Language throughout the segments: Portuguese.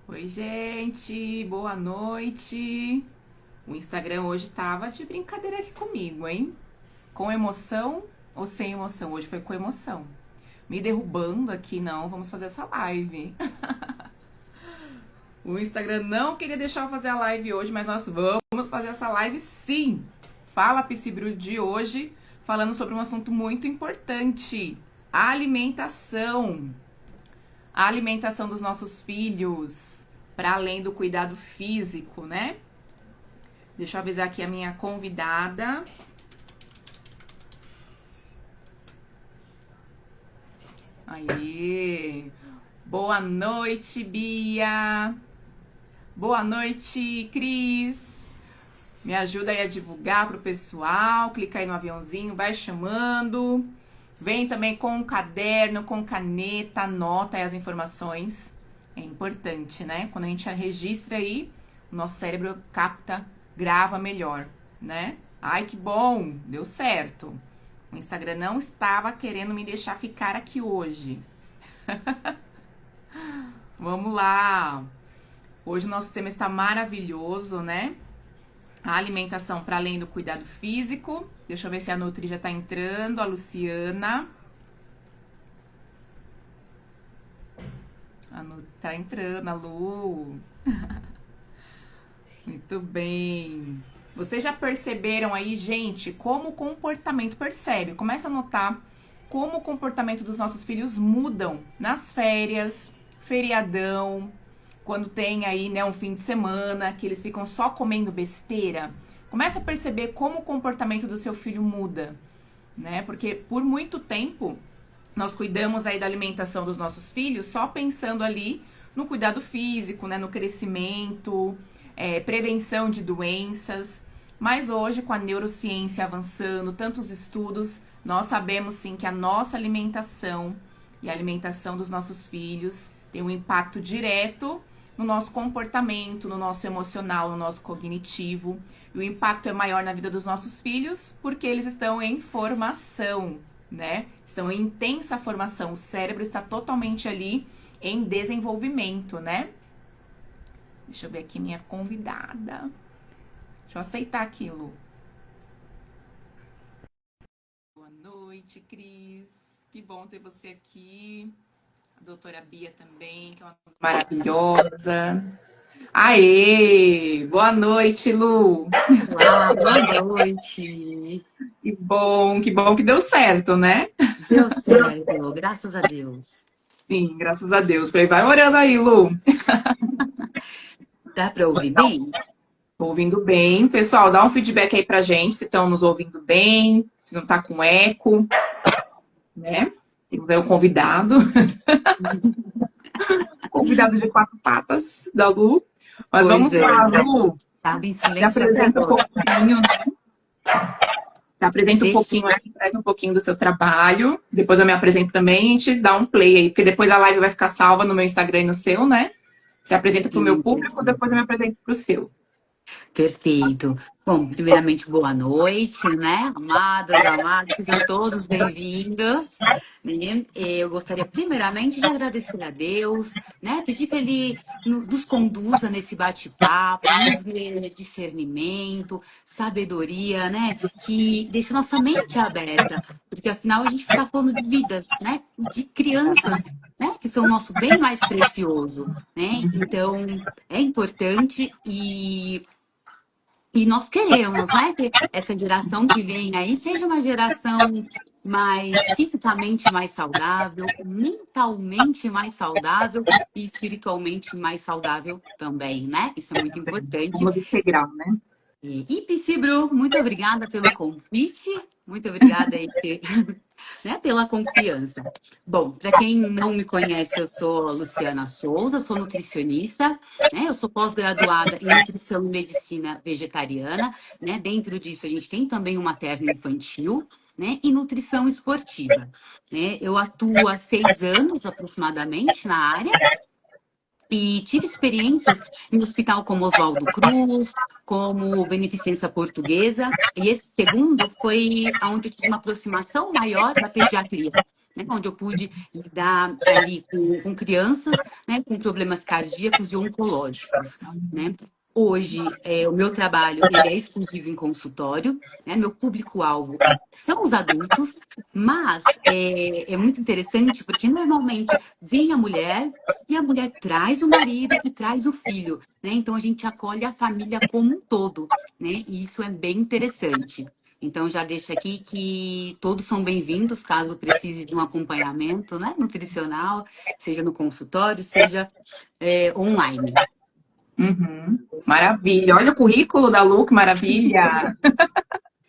Oi, gente, boa noite. O Instagram hoje tava de brincadeira aqui comigo, hein? Com emoção ou sem emoção? Hoje foi com emoção. Me derrubando aqui, não, vamos fazer essa live. O Instagram não queria deixar eu fazer a live hoje, mas nós vamos fazer essa live sim. Fala Psibru de hoje, falando sobre um assunto muito importante: a alimentação. A alimentação dos nossos filhos, para além do cuidado físico, né? Deixa eu avisar aqui a minha convidada. Aí. Boa noite, Bia. Boa noite, Cris. Me ajuda aí a divulgar pro pessoal. Clica aí no aviãozinho, vai chamando. Vem também com um caderno, com caneta, anota aí as informações. É importante, né? Quando a gente registra aí, o nosso cérebro capta, grava melhor, né? Ai, que bom! Deu certo. O Instagram não estava querendo me deixar ficar aqui hoje. Vamos lá! Hoje o nosso tema está maravilhoso, né? A alimentação para além do cuidado físico. Deixa eu ver se a Nutri já tá entrando, a Luciana. A Nutri tá entrando, a Lu. Muito bem. Vocês já perceberam aí, gente, como o comportamento percebe? Começa a notar como o comportamento dos nossos filhos mudam nas férias, feriadão, quando tem aí, né, um fim de semana, que eles ficam só comendo besteira. Começa a perceber como o comportamento do seu filho muda, né? Porque por muito tempo nós cuidamos aí da alimentação dos nossos filhos só pensando ali no cuidado físico, né, no crescimento, prevenção de doenças. Mas hoje, com a neurociência avançando, tantos estudos, nós sabemos sim que a nossa alimentação e a alimentação dos nossos filhos tem um impacto direto no nosso comportamento, no nosso emocional, no nosso cognitivo. E o impacto é maior na vida dos nossos filhos porque eles estão em formação, né? Estão em intensa formação. O cérebro está totalmente ali em desenvolvimento, né? Deixa eu ver aqui minha convidada. Deixa eu aceitar aquilo. Boa noite, Cris. Que bom ter você aqui. A doutora Bia também, que é uma maravilhosa. Aê! Boa noite, Lu. Olá, boa noite. Que bom que deu certo, né? Deu certo, graças a Deus. Sim, graças a Deus. Falei, vai orando aí, Lu. Dá para ouvir bem? Tô ouvindo bem. Pessoal, dá um feedback aí pra gente se estão nos ouvindo bem, se não tá com eco, né? Temos aí um convidado, convidado de quatro patas da Lu. Mas Pois vamos é, lá, Lu. estava em Se silêncio até apresenta um agora. pouquinho, né? Se apresenta um Deixa, pouquinho, traz um pouquinho do seu trabalho. Depois eu me apresento também e a gente dá um play aí, porque depois a live vai ficar salva no meu Instagram e no seu, né? Se apresenta pro meu sim, público, depois perfeito. eu me apresento pro seu. Perfeito. Bom, primeiramente, boa noite, né? Amadas, amados, sejam todos bem-vindos, né? Eu gostaria primeiramente de agradecer a Deus, né? Pedir que Ele nos conduza nesse bate-papo, nos dê discernimento, sabedoria, né? Que deixe nossa mente aberta, porque afinal a gente está falando de vidas, né? De crianças, né? Que são o nosso bem mais precioso, né? Então, é importante e nós queremos, né, que essa geração que vem aí seja uma geração mais fisicamente mais saudável, mentalmente mais saudável e espiritualmente mais saudável também, né? Isso é muito importante. Vamos integrar, né? E Psy Bru, muito obrigada pelo convite, muito obrigada aí, né, pela confiança. Bom, para quem não me conhece, eu sou Luciana Souza, sou nutricionista, né? Eu sou pós-graduada em nutrição e medicina vegetariana, né? Dentro disso, a gente tem também o materno infantil, né? E nutrição esportiva, né? Eu atuo há 6 anos aproximadamente na área. E tive experiências em hospital como Oswaldo Cruz, como Beneficência Portuguesa, e esse segundo foi onde eu tive uma aproximação maior da pediatria, né? Onde eu pude lidar ali com crianças, né, com problemas cardíacos e oncológicos, né? Hoje, o meu trabalho ele é exclusivo em consultório, né? Meu público-alvo são os adultos, mas é muito interessante porque normalmente vem a mulher e a mulher traz o marido e traz o filho, né? Então a gente acolhe a família como um todo, né? E isso é bem interessante. Então já deixo aqui que todos são bem-vindos caso precise de um acompanhamento, né, nutricional, seja no consultório, seja online. Uhum. Maravilha. Olha o currículo da Lu, que maravilha.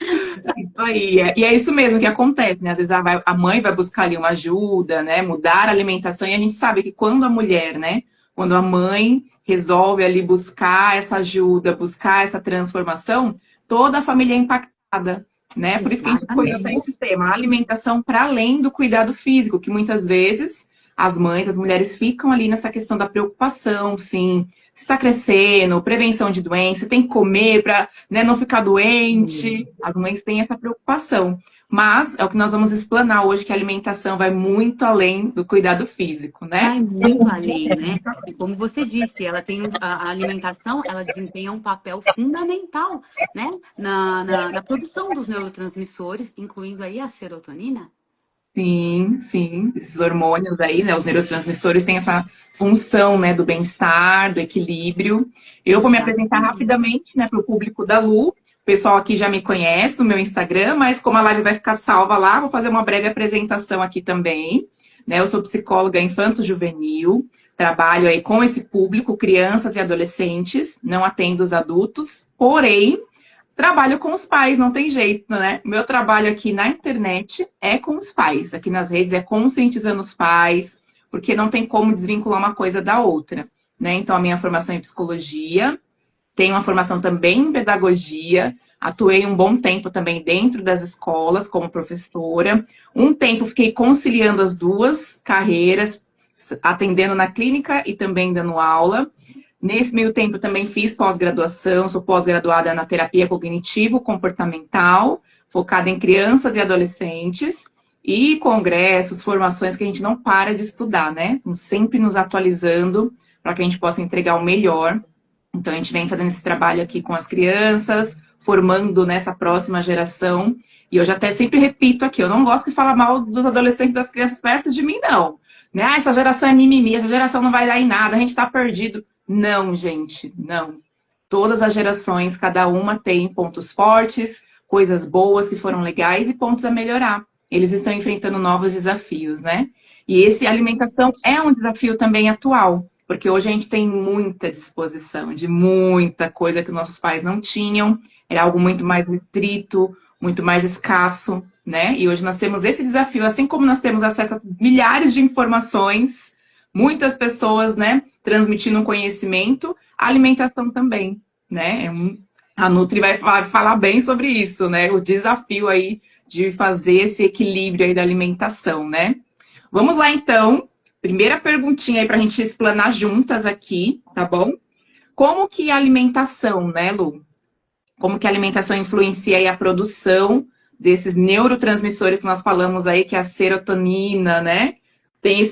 Isso aí. E é isso mesmo que acontece, né? Às vezes a mãe vai buscar ali uma ajuda, né? Mudar a alimentação, e a gente sabe que quando a mulher, né? Quando a mãe resolve ali buscar essa ajuda, buscar essa transformação, toda a família é impactada, né? Por isso que a gente escolheu até esse Exatamente. tema, a alimentação para além do cuidado físico, que muitas vezes as mães, as mulheres ficam ali nessa questão da preocupação, sim, se está crescendo, prevenção de doença, tem que comer para, né, não ficar doente. As mães têm essa preocupação. Mas é o que nós vamos explanar hoje, que a alimentação vai muito além do cuidado físico, né? Vai muito além, né? E como você disse, ela tem a alimentação, ela desempenha um papel fundamental, né? Na produção dos neurotransmissores, incluindo aí a serotonina. Sim, sim. Esses hormônios aí, né? Os neurotransmissores têm essa função, né, do bem-estar, do equilíbrio. Eu vou me apresentar Exatamente. rapidamente, né, para o público da Lu. O pessoal aqui já me conhece no meu Instagram, mas como a live vai ficar salva lá, vou fazer uma breve apresentação aqui também. Né? Eu sou psicóloga infanto-juvenil, trabalho aí com esse público, crianças e adolescentes, não atendo os adultos, porém trabalho com os pais, não tem jeito, né? Meu trabalho aqui na internet é com os pais, aqui nas redes é conscientizando os pais, porque não tem como desvincular uma coisa da outra, né? Então, a minha formação é em psicologia, tenho uma formação também em pedagogia, atuei um bom tempo também dentro das escolas como professora. Um tempo fiquei conciliando as duas carreiras, atendendo na clínica e também dando aula. Nesse meio tempo também fiz pós-graduação, sou pós-graduada na terapia cognitivo-comportamental, focada em crianças e adolescentes, e congressos, formações que a gente não para de estudar, né? Estamos sempre nos atualizando para que a gente possa entregar o melhor. Então a gente vem fazendo esse trabalho aqui com as crianças, formando nessa próxima geração. E eu já até sempre repito aqui, eu não gosto de falar mal dos adolescentes e das crianças perto de mim, não. Né? Ah, essa geração é mimimi, essa geração não vai dar em nada, a gente está perdido. Não, gente, não. Todas as gerações, cada uma tem pontos fortes, coisas boas que foram legais e pontos a melhorar. Eles estão enfrentando novos desafios, né? E esse alimentação é um desafio também atual, porque hoje a gente tem muita disposição de muita coisa que nossos pais não tinham, era algo muito mais restrito, muito mais escasso, né? E hoje nós temos esse desafio, assim como nós temos acesso a milhares de informações, muitas pessoas, né, transmitindo um conhecimento, a alimentação também, né? A Nutri vai falar bem sobre isso, né? O desafio aí de fazer esse equilíbrio aí da alimentação, né? Vamos lá, então. Primeira perguntinha aí para a gente explanar juntas aqui, tá bom? Como que a alimentação, né, Lu? Como que a alimentação influencia aí a produção desses neurotransmissores que nós falamos aí, que é a serotonina, né? Tem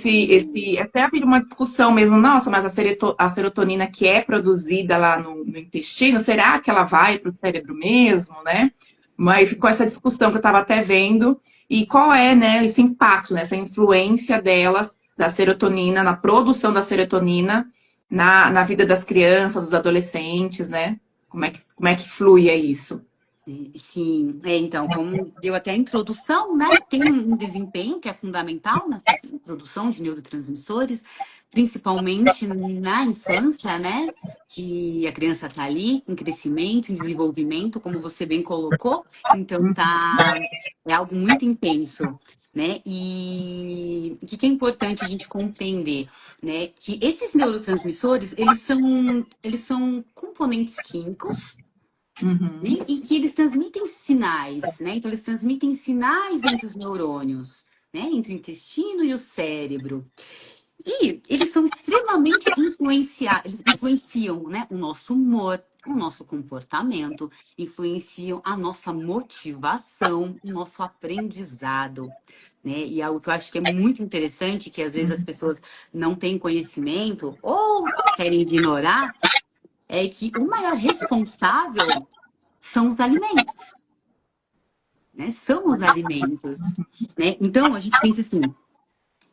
até havia uma discussão mesmo, nossa, mas a serotonina que é produzida lá no intestino, será que ela vai para o cérebro mesmo, né? Mas ficou essa discussão que eu estava até vendo, e qual é, né, esse impacto, né, essa influência delas, da serotonina, na produção da serotonina, na vida das crianças, dos adolescentes, né? Como é que flui é isso? Sim, então, como deu até a introdução, né? Tem um desempenho que é fundamental nessa produção de neurotransmissores, principalmente na infância, né? Que a criança está ali em crescimento, em desenvolvimento, como você bem colocou. Então, é algo muito intenso, né? E o que é importante a gente compreender, né? Que esses neurotransmissores, eles são componentes químicos, né? Uhum. E que eles transmitem sinais, né? Então, eles transmitem sinais entre os neurônios, né? Entre o intestino e o cérebro. E eles são extremamente eles influenciam, né, o nosso humor, o nosso comportamento, influenciam a nossa motivação, o nosso aprendizado, né? E algo que eu acho que é muito interessante, que às vezes as pessoas não têm conhecimento ou querem ignorar, é que o maior responsável são os alimentos, né? São os alimentos, né? Então a gente pensa assim,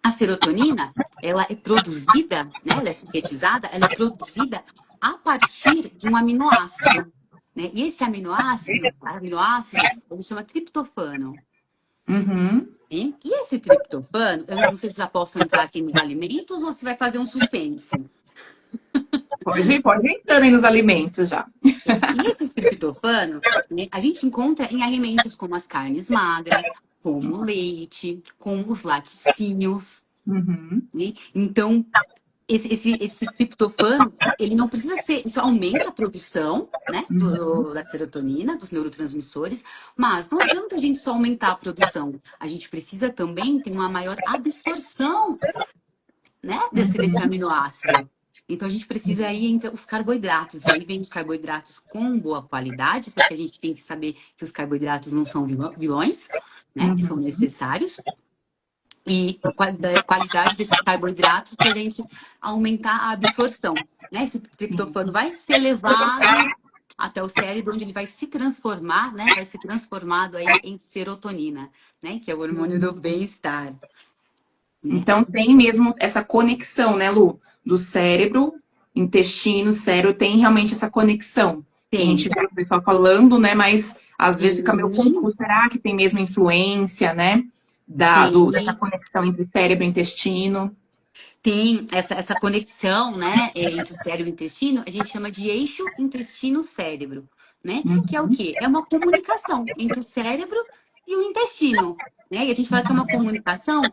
a serotonina, ela é produzida, né? Ela é sintetizada, ela é produzida a partir de um aminoácido, né? E esse aminoácido, ele chama triptofano. Uhum. Hein? E esse triptofano, eu não sei se já posso entrar aqui nos alimentos ou se vai fazer um suspense. Pode ir entrando aí nos alimentos já. E esse triptofano, né, a gente encontra em alimentos como as carnes magras, como o leite, como os laticínios, Uhum. né? Então, esse triptofano, ele não precisa ser, isso aumenta a produção, né, da serotonina, dos neurotransmissores, mas não adianta a gente só aumentar a produção, a gente precisa também ter uma maior absorção, né, desse aminoácido. Então a gente precisa ir entre os carboidratos, e aí vem os carboidratos com boa qualidade, porque a gente tem que saber que os carboidratos não são vilões, né, que são Uhum. necessários e da qualidade desses carboidratos para a gente aumentar a absorção. Né? Esse triptofano vai ser levado até o cérebro, onde ele vai se transformar, né? Vai ser transformado aí em serotonina, né? Que é o hormônio do bem-estar. Né? Então tem mesmo essa conexão, né, Lu? Do cérebro, intestino, cérebro, tem realmente essa conexão. Que a gente Tem. vê o pessoal falando, né? Mas às vezes fica meio Sim, confuso. Será que tem mesmo influência, né? Dessa tem. conexão entre cérebro e intestino? Tem essa conexão, né, entre o cérebro e o intestino, a gente chama de eixo intestino-cérebro, né? Que é o Uhum. quê? É uma comunicação entre o cérebro e o intestino, né? E a gente fala que é uma comunicação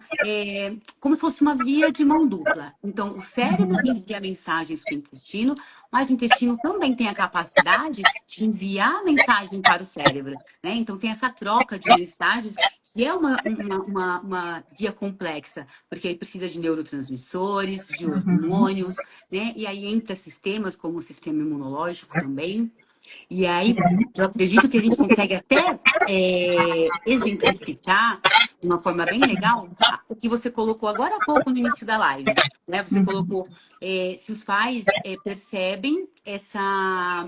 como se fosse uma via de mão dupla. Então, o cérebro envia mensagens para o intestino, mas o intestino também tem a capacidade de enviar mensagem para o cérebro, né? Então, tem essa troca de mensagens que é uma via complexa, porque aí precisa de neurotransmissores, de Uhum. hormônios, né? E aí entra sistemas como o sistema imunológico também. E aí eu acredito que a gente consegue até exemplificar de uma forma bem legal o que você colocou agora há pouco no início da live. Né? Você Uhum. colocou se os pais percebem essa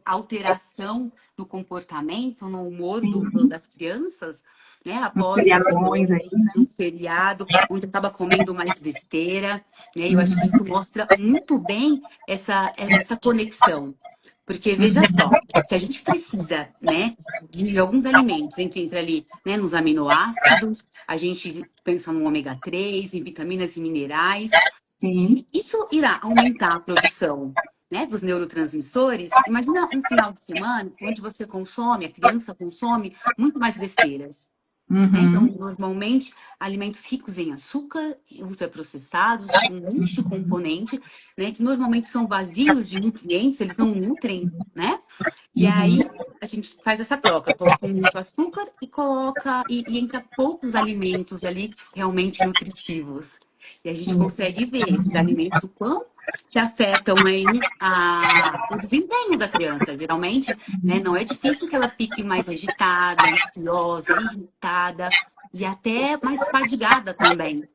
alteração no comportamento, no humor Sim. das crianças, né? Uns Após feriadões aí, né? um feriado, onde acaba comendo mais besteira. Né? E eu acho que Uhum. isso mostra muito bem essa conexão. Porque veja Uhum. só, se a gente precisa, né, de alguns alimentos, entra ali, né, nos aminoácidos, a gente pensa no ômega 3 em vitaminas e minerais. Sim. Se isso irá aumentar a produção, né, dos neurotransmissores, imagina um final de semana onde você consome, a criança consome muito mais besteiras. Né? Então, Uhum. normalmente, alimentos ricos em açúcar, ultraprocessados, com um monte de componente, né? Que normalmente são vazios de nutrientes, eles não nutrem, né? E Uhum. aí, a gente faz essa troca, coloca muito açúcar e entra poucos alimentos ali realmente nutritivos. E a gente Sim. consegue ver esses alimentos, o quão que afetam aí o desempenho da criança. Geralmente, né, não é difícil que ela fique mais agitada, ansiosa, irritada e até mais fadigada também,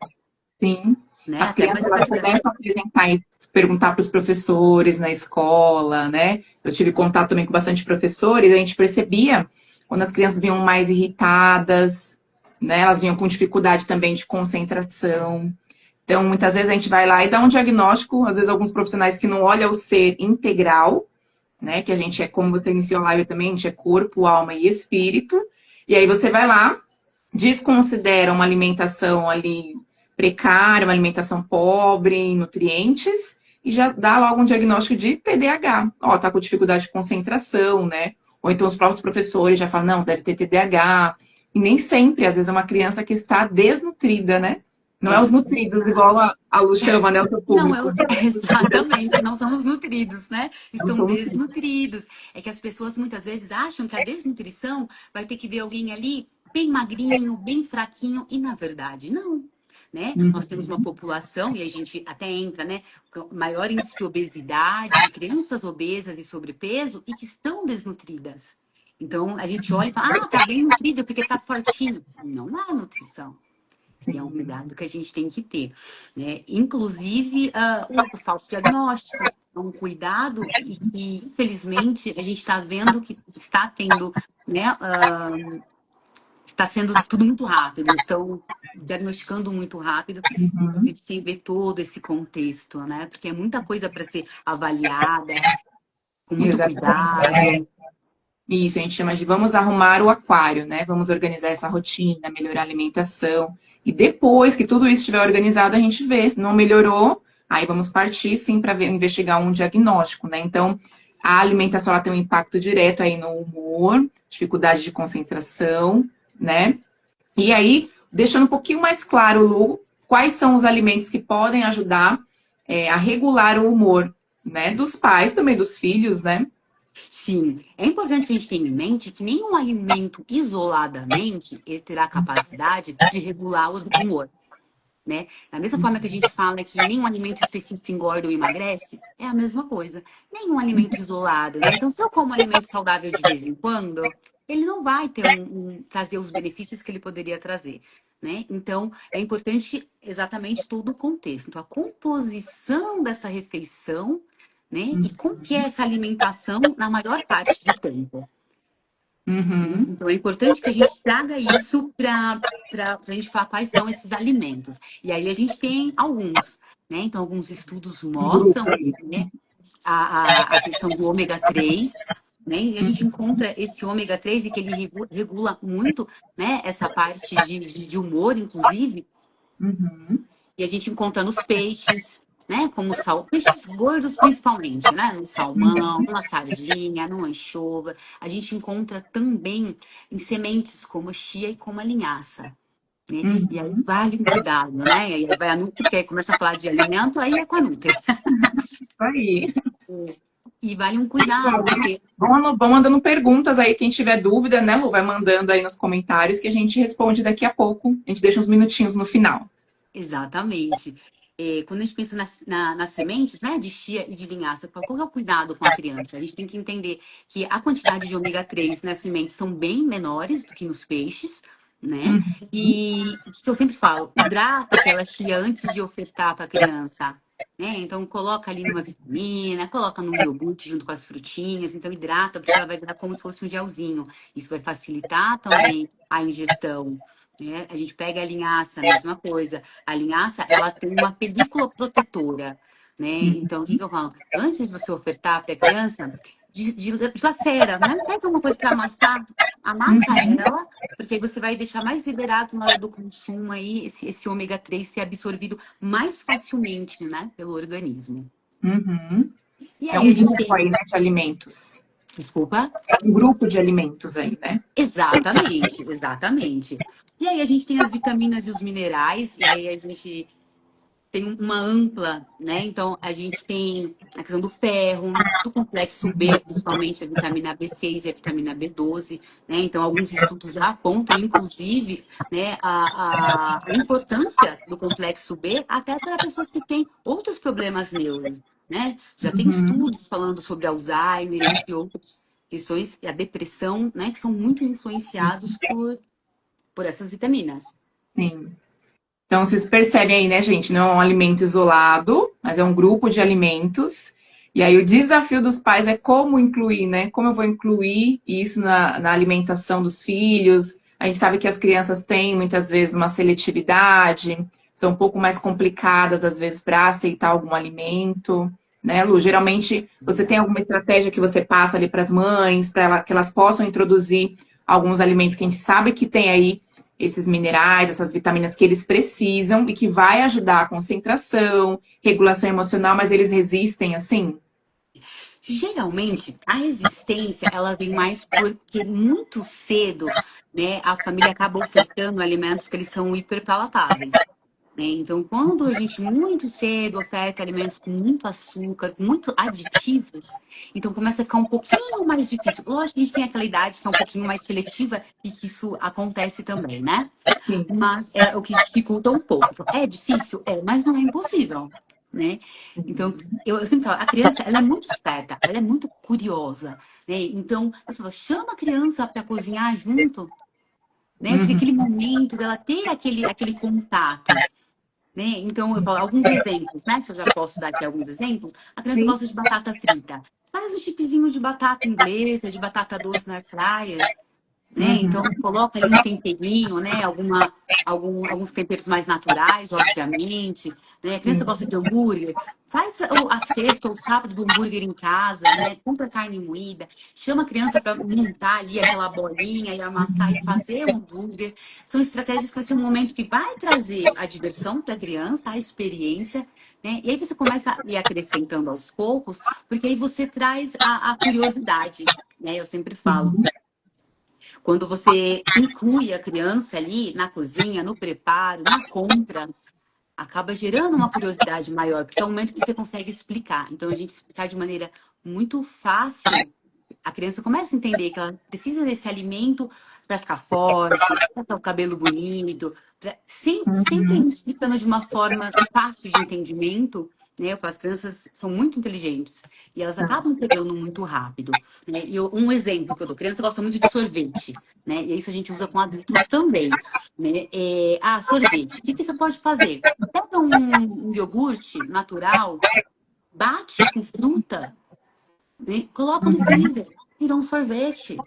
Sim. né? As Até crianças mais elas fadigada. começam a apresentar e perguntar para os professores na escola, né? Eu tive contato também com bastante professores, a gente percebia quando as crianças vinham mais irritadas, né? Elas vinham com dificuldade também de concentração. Então, muitas vezes a gente vai lá e dá um diagnóstico, às vezes alguns profissionais que não olham o ser integral, né? Que a gente é, como você iniciou a live também, a gente é corpo, alma e espírito. E aí você vai lá, desconsidera uma alimentação ali precária, uma alimentação pobre em nutrientes, e já dá logo um diagnóstico de TDAH. Ó, tá com dificuldade de concentração, né? Ou então os próprios professores já falam, não, deve ter TDAH. E nem sempre, às vezes é uma criança que está desnutrida, né? Não é os nutridos, igual a Lu chama, né? O seu Não, público. exatamente, não são os nutridos, né? Não Estão são nutridos. desnutridos. É que as pessoas muitas vezes acham que a desnutrição vai ter que ver alguém ali bem magrinho, bem fraquinho, e na verdade, não. né? Nós temos uma Uhum. população, e a gente até entra, né? Com maior índice de obesidade, de crianças obesas e sobrepeso e que estão desnutridas. Então, a gente olha e fala, ah, tá bem nutrido porque tá fortinho. Não é nutrição. E é um Sim. cuidado que a gente tem que ter, né? Inclusive, o falso diagnóstico é um cuidado e que, infelizmente, a gente está vendo que está tendo, né? Está sendo tudo muito rápido, estão diagnosticando muito rápido, Uhum. inclusive sem ver todo esse contexto, né? Porque é muita coisa para ser avaliada, com muito Exatamente. cuidado. Isso, a gente chama de vamos arrumar o aquário, né? Vamos organizar essa rotina, melhorar a alimentação. E depois que tudo isso estiver organizado, a gente vê. Se não melhorou, aí vamos partir sim para investigar um diagnóstico, né? Então, a alimentação ela tem um impacto direto aí no humor, dificuldade de concentração, né? E aí, deixando um pouquinho mais claro, Lu, quais são os alimentos que podem ajudar a regular o humor, né? Dos pais, também dos filhos, né? Sim, é importante que a gente tenha em mente que nenhum alimento isoladamente ele terá a capacidade de regular o humor. Né? Da mesma forma que a gente fala que nenhum alimento específico engorda ou emagrece, é a mesma coisa. Nenhum alimento isolado, né? Então, se eu como alimento saudável de vez em quando, ele não vai ter trazer os benefícios que ele poderia trazer, né? Então, é importante exatamente todo o contexto. Então, a composição dessa refeição, né? E como que é essa alimentação na maior parte do tempo. Né? Uhum. Então, é importante que a gente traga isso para a gente falar quais são esses alimentos. E aí a gente tem alguns, né? Então, alguns estudos Um grupo mostram, aí. né, a questão do ômega 3, né? E a gente encontra esse ômega 3 e que ele regula muito, né, essa parte de humor, inclusive. Uhum. E a gente encontra nos peixes, né? Como peixes gordos principalmente, né? No salmão, na sardinha, no anchova. A gente encontra também em sementes como a chia e como a linhaça. Né? E aí Uhum. vale um cuidado, né? E aí vai a Nutri, porque aí começa a falar de alimento, aí é com a Nutri. Isso aí. E vale um cuidado, porque Vão mandando perguntas aí, quem tiver dúvida, né, Lu, vai mandando aí nos comentários que a gente responde daqui a pouco. A gente deixa uns minutinhos no final. exatamente. Quando a gente pensa nas sementes, né, de chia e de linhaça, qual que é o cuidado com a criança? A gente tem que entender que a quantidade de ômega 3 nas sementes são bem menores do que nos peixes, né? Uhum. E o que eu sempre falo, hidrata aquela chia antes de ofertar para a criança, né? Então coloca ali numa vitamina, coloca no iogurte junto com as frutinhas, então hidrata porque ela vai virar como se fosse um gelzinho. Isso vai facilitar também a ingestão. Né? A gente pega a linhaça, a mesma coisa. A linhaça, ela tem uma película protetora, né? Então, o que que eu falo? Antes de você ofertar para a criança, dilacera, né? Pega uma coisa para amassar, amassa ela, porque aí você vai deixar mais liberado na hora do consumo aí, esse ômega 3 ser absorvido mais facilmente, né? Pelo organismo. Uhum. E É aí um a gente grupo tem, aí, né, de alimentos. desculpa, É um grupo de alimentos aí, né? exatamente, exatamente. E aí a gente tem as vitaminas e os minerais, e aí a gente tem uma ampla, né? Então, a gente tem a questão do ferro, do complexo B, principalmente a vitamina B6 e a vitamina B12, né? Então, alguns estudos já apontam, inclusive, né, a importância do complexo B até para pessoas que têm outros problemas neuro, né? Já tem Uhum. estudos falando sobre Alzheimer, entre outras questões, e a depressão, né, que são muito influenciados por essas vitaminas. Sim. Então, vocês percebem aí, né, gente? Não é um alimento isolado, mas é um grupo de alimentos. E aí, o desafio dos pais é como incluir, né? Como eu vou incluir isso na alimentação dos filhos? A gente sabe que as crianças têm muitas vezes uma seletividade, são um pouco mais complicadas, às vezes, para aceitar algum alimento, né, Lu? Geralmente, você tem alguma estratégia que você passa ali para as mães, para que elas possam introduzir alguns alimentos que a gente sabe que tem aí esses minerais, essas vitaminas que eles precisam e que vai ajudar a concentração, regulação emocional, mas eles resistem assim? Geralmente, a resistência ela vem mais porque muito cedo, né, a família acaba ofertando alimentos que eles são hiperpalatáveis. né? Então, quando a gente muito cedo oferta alimentos com muito açúcar, com muito aditivos, então começa a ficar um pouquinho mais difícil. Lógico que a gente tem aquela idade que é um pouquinho mais seletiva e que isso acontece também, né? Sim. Mas é o que dificulta um pouco. É difícil? É, mas não é impossível, né? Então, eu sempre falo, a criança, ela é muito esperta, ela é muito curiosa, né? Então, eu falo, chama a criança para cozinhar junto, né? Porque Uhum. aquele momento dela ter aquele contato, né? Então, eu falo alguns exemplos, né? Se eu já posso dar aqui alguns exemplos. A criança Sim. gosta de batata frita. Faz um chipzinho de batata inglesa, de batata doce na air fryer, né? Uhum. Então, coloca ali um temperinho, né? Alguns temperos mais naturais, obviamente. Né? A criança Sim. gosta de hambúrguer. Faz a sexta ou o sábado do hambúrguer em casa, né? Compra carne moída. Chama a criança para montar ali aquela bolinha e amassar e fazer o hambúrguer. São estratégias que vai ser um momento que vai trazer a diversão para a criança, a experiência, né? E aí você começa a ir acrescentando aos poucos, porque aí você traz a curiosidade, né? Eu sempre falo. Quando você inclui a criança ali na cozinha, no preparo, na compra, acaba gerando uma curiosidade maior, porque é o momento que você consegue explicar. Então, a gente explicar de maneira muito fácil, a criança começa a entender que ela precisa desse alimento para ficar forte, para ter o cabelo bonito, sempre a Uhum. gente explicando de uma forma fácil de entendimento, né? Eu falo, as crianças são muito inteligentes e elas Tá. acabam pegando muito rápido, né? Um exemplo que eu dou, criança gosta muito de sorvete, né? E isso a gente usa com adultos também, né? Sorvete. O que que você pode fazer? Pega um iogurte natural, bate com fruta, né? Coloca no freezer, vira um sorvete.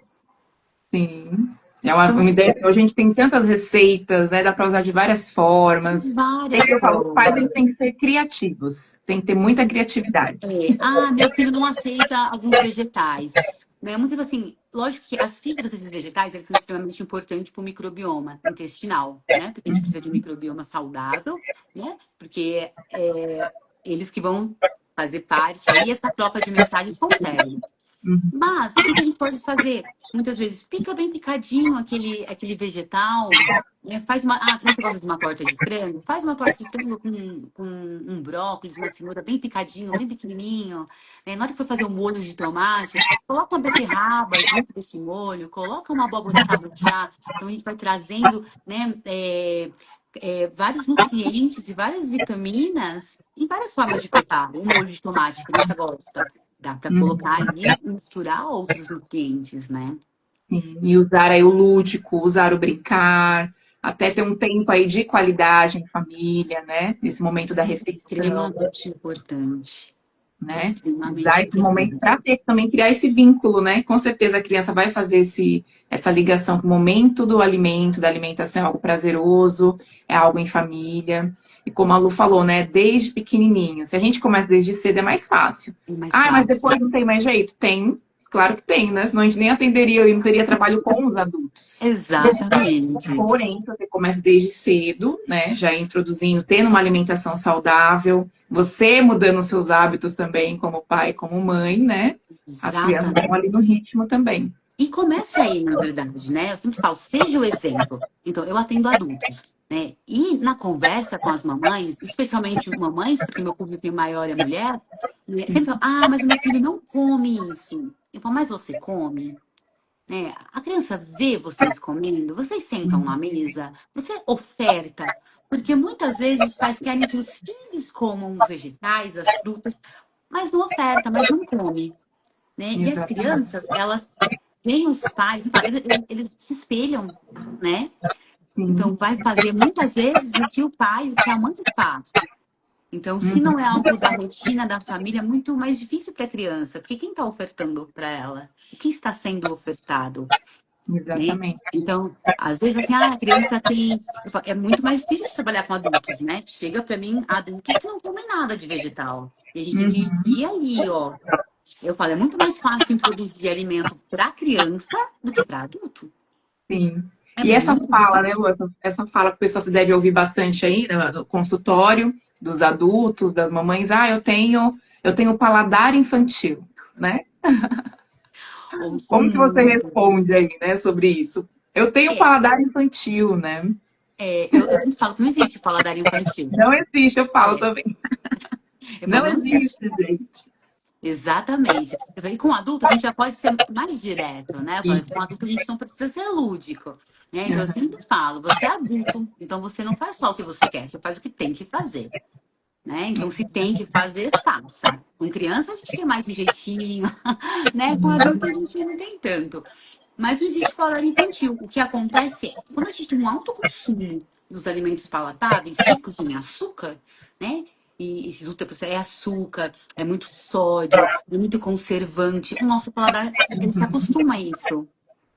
Sim. É Então, uma ideia. Hoje a gente tem tantas receitas, né? Dá para usar de várias formas. É que várias eu falo, os pais eles formas. têm que ser criativos, tem que ter muita criatividade. Meu filho não aceita alguns vegetais. Né? Muitas vezes, assim, lógico que as fibras desses vegetais eles são extremamente importantes para o microbioma intestinal, né? Porque a gente precisa de um microbioma saudável, né? Porque eles que vão fazer parte aí, essa troca de mensagens com o cérebro. Uhum. Mas o que que a gente pode fazer? Muitas vezes pica bem picadinho aquele vegetal, né? Faz uma. Ah, a criança gosta de uma torta de frango? Faz uma torta de frango com um brócolis, uma cenoura bem picadinho, bem pequenininho. Né? Na hora que for fazer um molho de tomate, coloca uma beterraba junto desse molho, coloca uma abóbora cabotiá. Então a gente vai trazendo, né, vários nutrientes e várias vitaminas em várias formas de preparo. Um molho de tomate, a criança gosta. Dá para colocar Uhum. ali e misturar outros nutrientes, né? Sim. E usar aí o lúdico, usar o brincar, até ter um tempo aí de qualidade em família, né? Nesse momento da Isso é refeição, extremamente importante. né? Usar Extremamente esse momento importante. para ter também criar esse vínculo, né? Com certeza a criança vai fazer essa ligação com o momento do alimento, da alimentação, é algo prazeroso, é algo em família. E como a Lu falou, né? Desde pequenininho. Se a gente começa desde cedo, é mais fácil. É mais Ah, mas fácil. depois não tem mais jeito? Tem, claro que tem, né? Senão a gente nem atenderia e não teria trabalho com os adultos. Exatamente. Porém, se você começa desde cedo, né, já introduzindo, tendo uma alimentação saudável, você mudando os seus hábitos também, como pai, como mãe, né, as crianças vão ali no Exatamente. ritmo também. E começa aí, na verdade, né? Eu sempre falo, seja o exemplo. Então, eu atendo adultos, né? E na conversa com as mamães, especialmente mamães, porque meu público em maior é mulher, né? Sempre falo, mas o meu filho não come isso. Eu falo, mas você come? Né? A criança vê vocês comendo, vocês sentam na mesa, você oferta, porque muitas vezes os pais querem que os filhos comam os vegetais, as frutas, mas não oferta, mas não come, né? E as Exatamente. crianças, elas veem os pais, eles se espelham, né? Então Sim. vai fazer muitas vezes o que o pai, o que a mãe faz. Então, se não é Uhum. algo da rotina da família, é muito mais difícil para a criança, porque quem está ofertando para ela? O que está sendo ofertado? Né? Exatamente. Então, às vezes, assim, a criança tem. É muito mais difícil de trabalhar com adultos, né? Chega para mim adultos que não comem nada de vegetal. E a gente tem que Uhum. ir ali, ó. Eu falo, é muito mais fácil introduzir alimento para criança do que para adulto. Sim. É E essa muito mais fala, né, fácil. Lu, essa fala que o pessoal se deve ouvir bastante aí no consultório dos adultos, das mamães, eu tenho paladar infantil, né? Ouço Como que você muito. responde aí, né, sobre isso? Eu tenho É, paladar infantil, né? eu sempre falo que não existe paladar infantil. Não existe, eu falo É, também. eu falo, Não não existe, existe. gente. Exatamente. E com adulto a gente já pode ser mais direto, né? Eu falo, com adulto a gente não precisa ser lúdico, né? Então eu sempre falo, você é adulto, então você não faz só o que você quer, você faz o que tem que fazer, né? Então se tem que fazer, faça. Com criança a gente tem mais um jeitinho, né? Com adulto a gente não tem tanto. Mas não existe paladar infantil. O que acontece é, quando a gente tem um alto consumo dos alimentos palatáveis, ricos em açúcar, né? E esses ultra é açúcar, é muito sódio, é muito conservante. O nosso paladar, ele se acostuma a isso.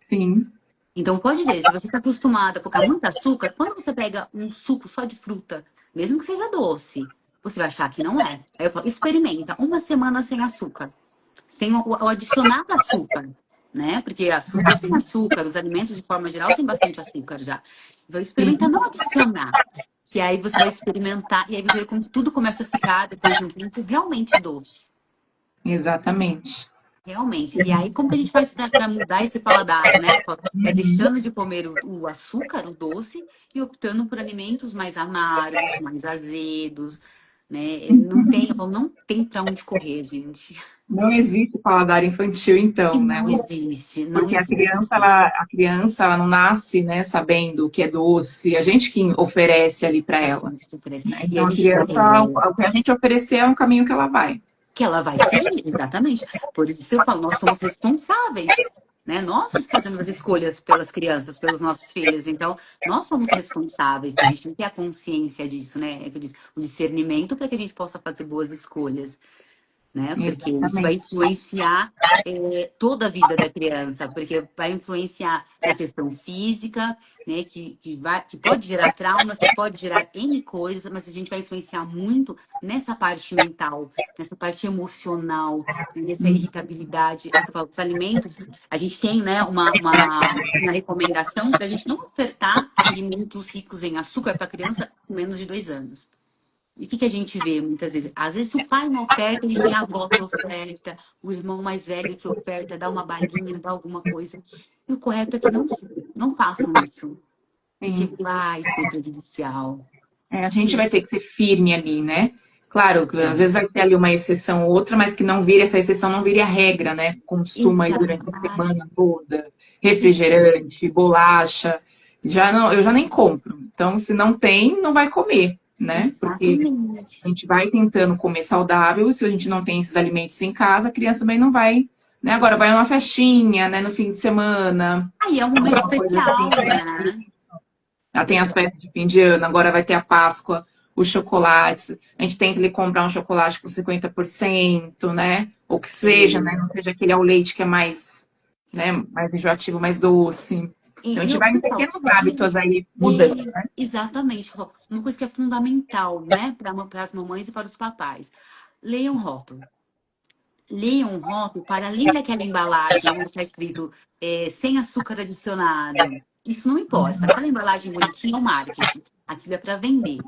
Sim, Então, pode ver, se você está acostumado a colocar muito açúcar, quando você pega um suco só de fruta, mesmo que seja doce, você vai achar que não é. Aí eu falo, experimenta uma semana sem açúcar sem o adicionar açúcar, né? Porque fruta sem açúcar, os alimentos de forma geral têm bastante açúcar já. Vai experimentar sim, não adicionar. Que aí você vai experimentar e aí você vê como tudo começa a ficar, depois de um tempo, realmente doce. exatamente. Realmente. E aí, como que a gente faz para mudar esse paladar, né? Vai deixando de comer o açúcar, o doce, e optando por alimentos mais amargos, mais azedos, né? Não tem, eu falo, não tem para onde correr, gente. Não existe paladar infantil, E então, né? não existe, não Porque existe. a criança, ela não nasce, né, sabendo o que é doce. A gente que oferece ali para A ela, gente oferece. né? E Então, a a gente, criança, o que a gente oferecer é um caminho que ela vai. que ela vai seguir, exatamente. Por isso eu falo, nós somos responsáveis, né? Nós fazemos as escolhas pelas crianças, pelos nossos filhos. Então, nós somos responsáveis. A gente tem que ter a consciência disso, né? É que eu disse, o discernimento para que a gente possa fazer boas escolhas, né? Porque isso vai Exatamente. influenciar toda a vida da criança, porque vai influenciar na questão física, né? Que pode gerar traumas, que pode gerar N coisas, mas a gente vai influenciar muito nessa parte mental, nessa parte emocional, nessa irritabilidade. É o que eu falo, os alimentos, a gente tem, né, uma recomendação para a gente não ofertar alimentos ricos em açúcar para criança com menos de 2 anos. E o que, que a gente vê muitas vezes? Às vezes o pai não oferta, a gente tem a avó que oferta, o irmão mais velho que oferta, dá uma balinha, dá alguma coisa. E o correto é que não façam isso, porque Sim. vai ser prejudicial. A gente vai ter que ser firme ali, né? Claro, que às vezes vai ter ali uma exceção ou outra, mas que não vire essa exceção, não vire a regra, né? Consuma aí Exato, durante a semana toda, exato, refrigerante, bolacha. Já não, eu já nem compro. Então, se não tem, não vai comer, né? Porque exatamente. a gente vai tentando comer saudável, e se a gente não tem esses alimentos em casa, a criança também não vai, né? Agora vai uma festinha, né, no fim de semana, Aí é um momento alguma coisa assim. especial, né? Já tem as festas de fim de ano, agora vai ter a Páscoa, os chocolates. A gente tenta ali comprar um chocolate com 50%, né? Ou que seja, né? Sim. Não seja aquele ao leite que é mais, né, mais enjoativo, mais doce. Então a E gente eu vai em sempre falo, pequenos hábitos aí mudando, né? exatamente, uma coisa que é fundamental, né, para as mamães e para os papais. Leiam o rótulo. Leiam um rótulo para além daquela embalagem onde está escrito sem açúcar adicionado. Isso não importa. Aquela embalagem bonitinha é o marketing. Aquilo é para vender.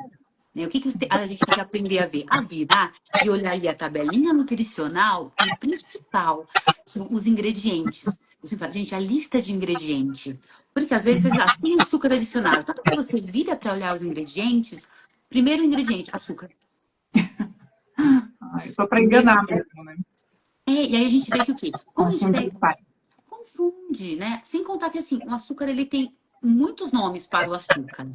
Né? O que, a gente tem que aprender a ver? A virar e olhar ali a tabelinha nutricional e o principal são os ingredientes. Você fala, gente, a lista de ingredientes. Porque às vezes, sem açúcar adicionado. Tanto que você vira para olhar os ingredientes, primeiro ingrediente, açúcar. Ah, é só para Primeiro, enganar mesmo, né? e aí a gente vê que o quê? Quando a gente Confundir pega os pais. confunde, né? Sem contar que assim, o açúcar ele tem muitos nomes para o açúcar,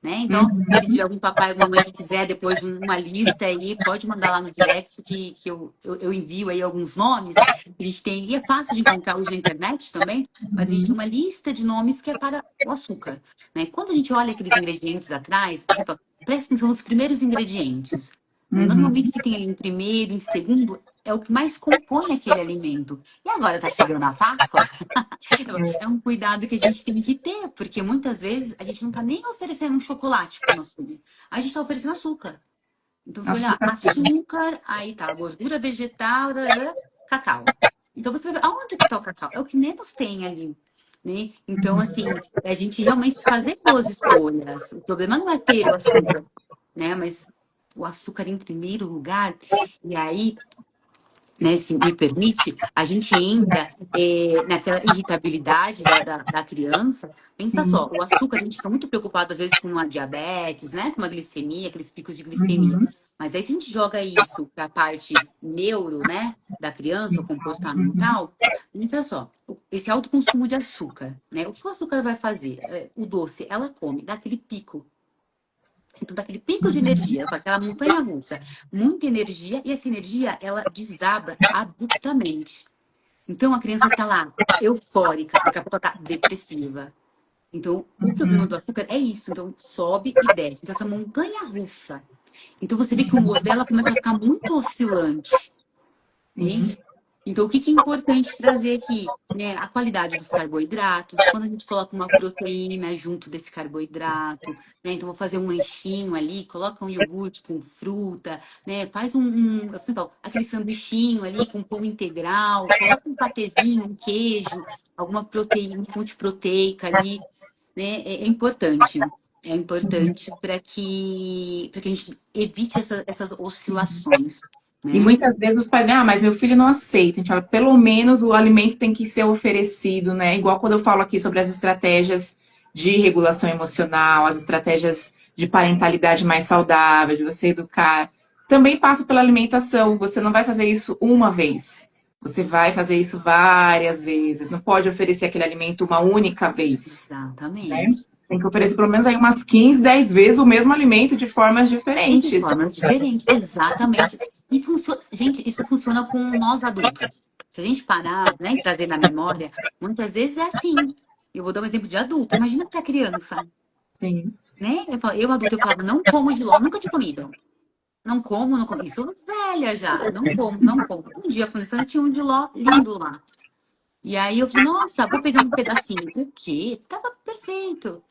né? Então, Uhum. se tiver algum papai, alguma mãe que quiser depois uma lista aí, pode mandar lá no direct que eu envio aí alguns nomes. A gente tem, e é fácil de encontrar hoje na internet também, mas a gente tem uma lista de nomes que é para o açúcar, né? Quando a gente olha aqueles ingredientes atrás, você fala, presta atenção nos primeiros ingredientes. Né? Normalmente o Uhum. que tem ali em primeiro, em segundo, é o que mais compõe aquele alimento. E agora tá chegando a Páscoa, é um cuidado que a gente tem que ter, porque muitas vezes a gente não está nem oferecendo um chocolate para o nosso filho, a gente está oferecendo açúcar. Então, você vai olhar, Açúcar puro. açúcar, aí tá, gordura vegetal, cacau. Então, você vai ver, aonde que tá o cacau? É o que menos tem ali, né? Então, assim, é a gente realmente fazer boas escolhas. O problema não é ter o açúcar, né? Mas o açúcar em primeiro lugar. E aí, né, se me permite, a gente entra naquela irritabilidade da criança. Pensa só, Sim. o açúcar, a gente fica muito preocupado às vezes com uma diabetes, né, com uma glicemia, aqueles picos de glicemia. Uhum. Mas aí se a gente joga isso para a parte neuro, né, da criança, o Uhum. comportamental, pensa só, esse alto consumo de açúcar, né, o que o açúcar vai fazer? O doce, ela come, dá aquele pico. Então, daquele pico de energia, com aquela montanha russa, muita energia, e essa energia, ela desaba abruptamente. Então, a criança tá lá, eufórica, daqui a pouco ela tá depressiva. Então, o problema do Uhum. açúcar é isso. Então, sobe e desce. Então, essa montanha russa. Então, você vê que o humor dela começa a ficar muito oscilante. Ok? Sim. Então, o que que é importante trazer aqui? Né? A qualidade dos carboidratos, quando a gente coloca uma proteína junto desse carboidrato, né? Então, vou fazer um lanchinho ali, coloca um iogurte com fruta, né? Faz eu sempre falo, aquele sanduichinho ali com pão integral, coloca um patezinho, um queijo, alguma proteína, fonte proteica ali, né? É importante. É importante para que a gente evite essas oscilações, E né? muitas vezes os pais dizem, mas meu filho não aceita. A gente fala, pelo menos o alimento tem que ser oferecido, né? Igual quando eu falo aqui sobre as estratégias de regulação emocional, as estratégias de parentalidade mais saudável, de você educar. Também passa pela alimentação. Você não vai fazer isso uma vez. Você vai fazer isso várias vezes. Não pode oferecer aquele alimento uma única vez, né? Exatamente. Tem que oferecer pelo menos aí umas 15, 10 vezes o mesmo alimento de formas E de diferentes. formas diferentes, exatamente. E funciona, gente, isso funciona com nós adultos. Se a gente parar, né, e trazer na memória, muitas vezes é assim. Eu vou dar um exemplo de adulto. Imagina para criança, Sim. né? Eu adulto, eu falava, não como jiló, nunca tinha comido. Não como, não como. Isso velha já, não como, não como. Um dia, eu tinha um jiló lindo lá. E aí eu falei, nossa, vou pegar um pedacinho. O quê? Tava perfeito.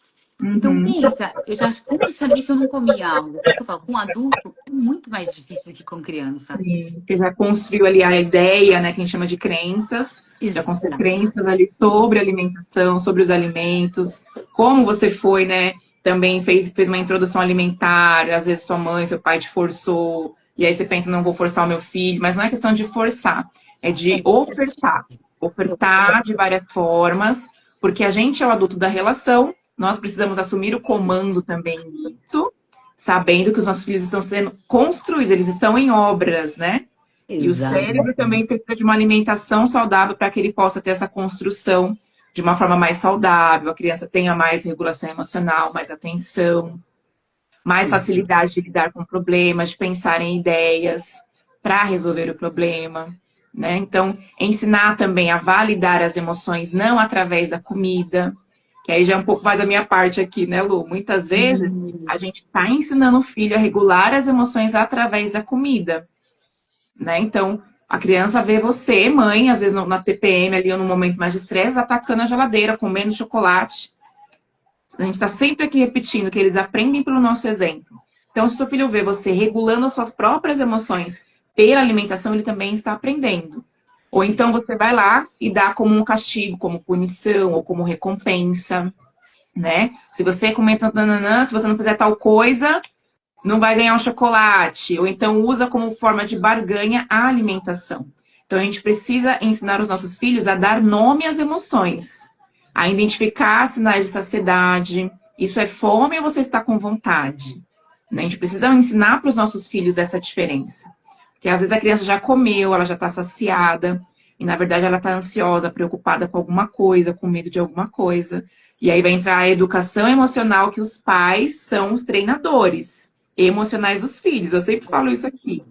Então, Uhum. pensa, eu já condicionei que eu não comia algo. Por isso que eu falo, com adulto é muito mais difícil do que com criança. Sim, porque já construiu ali a ideia, né, que a gente chama de crenças, já construiu Exato. crenças ali sobre alimentação, sobre os alimentos, como você foi, né, também fez uma introdução alimentar, às vezes sua mãe, seu pai te forçou, e aí você pensa, não vou forçar o meu filho, mas não é questão de forçar, é É de insistir. ofertar de várias formas, porque a gente é o adulto da relação, nós precisamos assumir o comando também disso, sabendo que os nossos filhos estão sendo construídos, eles estão em obras, né? E o cérebro também Exatamente. precisa de uma alimentação saudável para que ele possa ter essa construção de uma forma mais saudável, a criança tenha mais regulação emocional, mais atenção, mais facilidade de lidar com problemas, de pensar em ideias para resolver o problema, né? Então, ensinar também a validar as emoções não através da comida, que aí já é um pouco mais a minha parte aqui, né, Lu? Muitas vezes Sim. a gente está ensinando o filho a regular as emoções através da comida, né? Então, a criança vê você, mãe, às vezes na TPM ali ou no momento mais de estresse, atacando a geladeira, comendo chocolate. A gente está sempre aqui repetindo que eles aprendem pelo nosso exemplo. Então, se o seu filho vê você regulando as suas próprias emoções pela alimentação, ele também está aprendendo. Ou então você vai lá e dá como um castigo, como punição ou como recompensa, né? Se você comenta, nananã, se você não fizer tal coisa, não vai ganhar um chocolate. Ou então usa como forma de barganha a alimentação. Então a gente precisa ensinar os nossos filhos a dar nome às emoções, a identificar sinais de saciedade. Isso é fome ou você está com vontade? Né? A gente precisa ensinar para os nossos filhos essa diferença. Porque às vezes a criança já comeu, ela já está saciada, e na verdade ela está ansiosa, preocupada com alguma coisa, com medo de alguma coisa. E aí vai entrar a educação emocional, que os pais são os treinadores emocionais dos filhos. Eu sempre falo isso aqui.